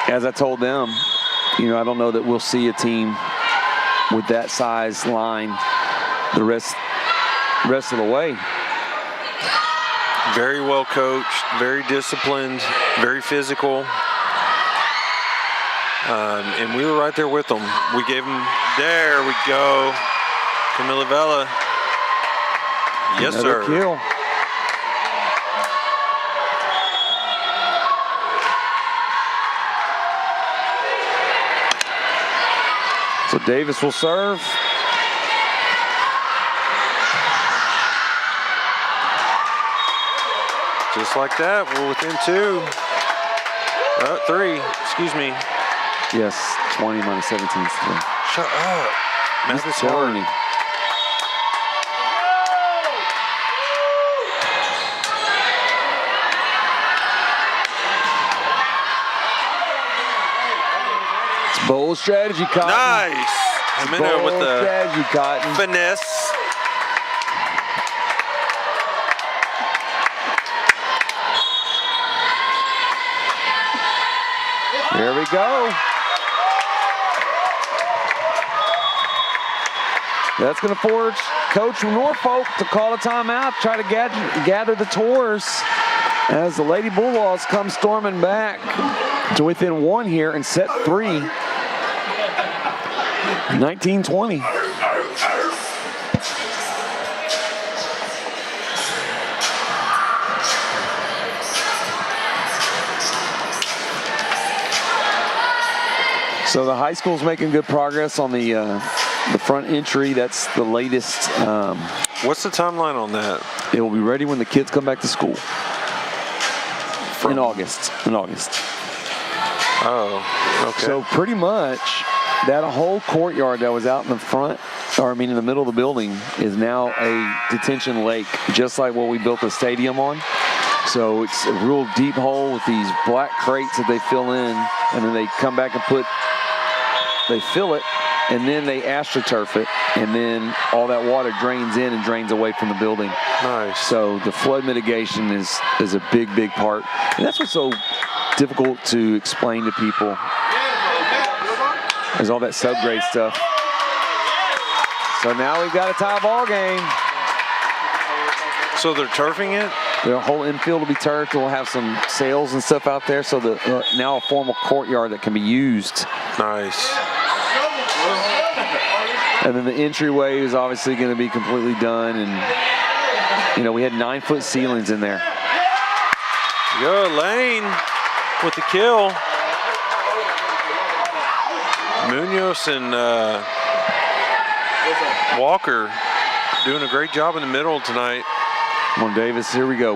As I told them, I don't know that we'll see a team with that size line the rest of the way. Very well coached, very disciplined, very physical. And we were right there with them. We gave them, there we go. Camila Vela. Yes, Another sir. Kill. So Davis will serve. Just like that, we're within 3, excuse me. Yes, 20 minus 17 is 3. Shut up. Mathis telling you. It's bold strategy, Cotton. Nice. Jimena with the strategy, Cotton. finesse. There we go. That's going to force Coach from Norfolk to call a timeout, try to gather the Tours as the Lady Bulldogs come storming back to within 1 here in set 3. 19-20. So the high school's making good progress on the front entry. That's the latest. What's the timeline on that? It will be ready when the kids come back to school. In August. Oh, okay. So pretty much that whole courtyard that was out in the front, in the middle of the building, is now a detention lake, just like what we built the stadium on. So it's a real deep hole with these black crates that they fill in, and then they come back and they fill it, and then they astroturf it, and then all that water drains in and drains away from the building. Nice. So the flood mitigation is a big part. And that's what's so difficult to explain to people, is all that subgrade stuff. So now we've got a tie ball game. So they're turfing it? The whole infield will be turfed. We'll have some sails and stuff out there. So now a formal courtyard that can be used. Nice. And then the entryway is obviously going to be completely done. And, we had 9-foot ceilings in there. Go, Lane with the kill. Munoz and Walker doing a great job in the middle tonight. Come on, Davis. Here we go.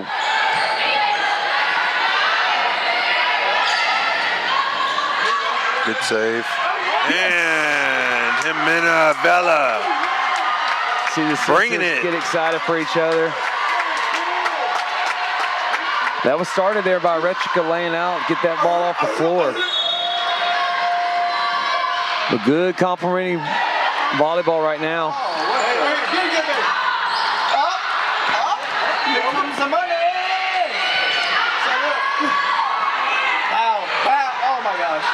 Good save. And Jimena Vela. See the bringing sisters it. Get excited for each other. That was started there by Retrika laying out, get that ball off the floor. But good complimentary volleyball right now. Oh my gosh.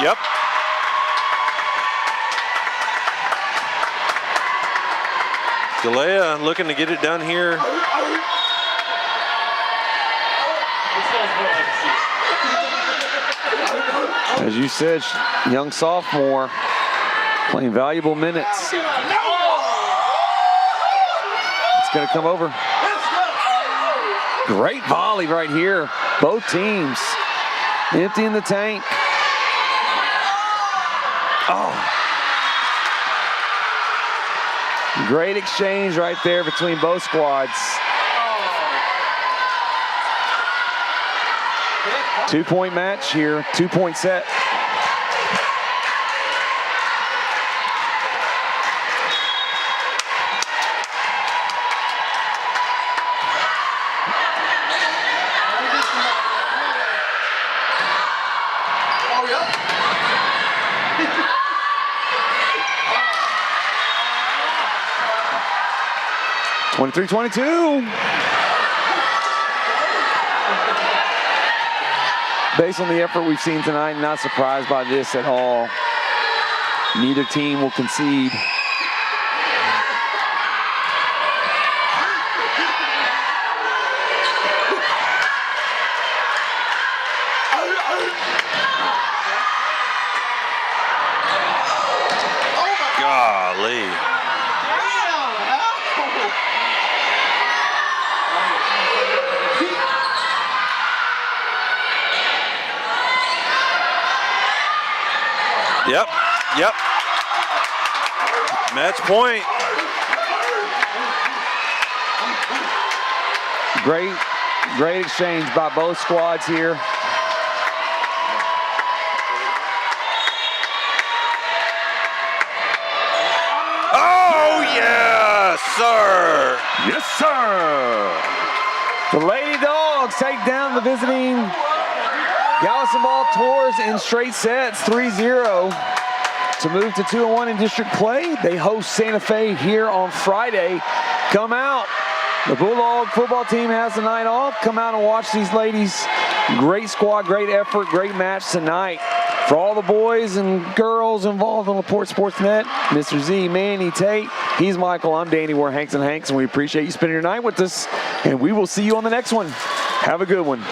Yep. Galea looking to get it done here. As you said, young sophomore playing valuable minutes. It's going to come over. Great volley right here. Both teams emptying the tank. Oh. Great exchange right there between both squads. 2-point match here, 2-point set. Oh, 23-22. Based on the effort we've seen tonight, not surprised by this at all. Neither team will concede. Golly. Yep. Match point. Great exchange by both squads here. Oh, yes, sir. Yes, sir. The Lady Dogs take down the visiting Galveston Ball Tours in straight sets, 3-0 to move to 2-1 in district play. They host Santa Fe here on Friday. Come out. The Bulldog football team has the night off. Come out and watch these ladies. Great squad, great effort, great match tonight. For all the boys and girls involved on LaPorte Sportsnet, Mr. Z, Manny, Tate, he's Michael, I'm Danny, we're Hanks and Hanks, and we appreciate you spending your night with us, and we will see you on the next one. Have a good one.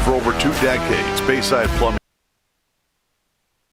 For over 2 decades, Bayside Plumbing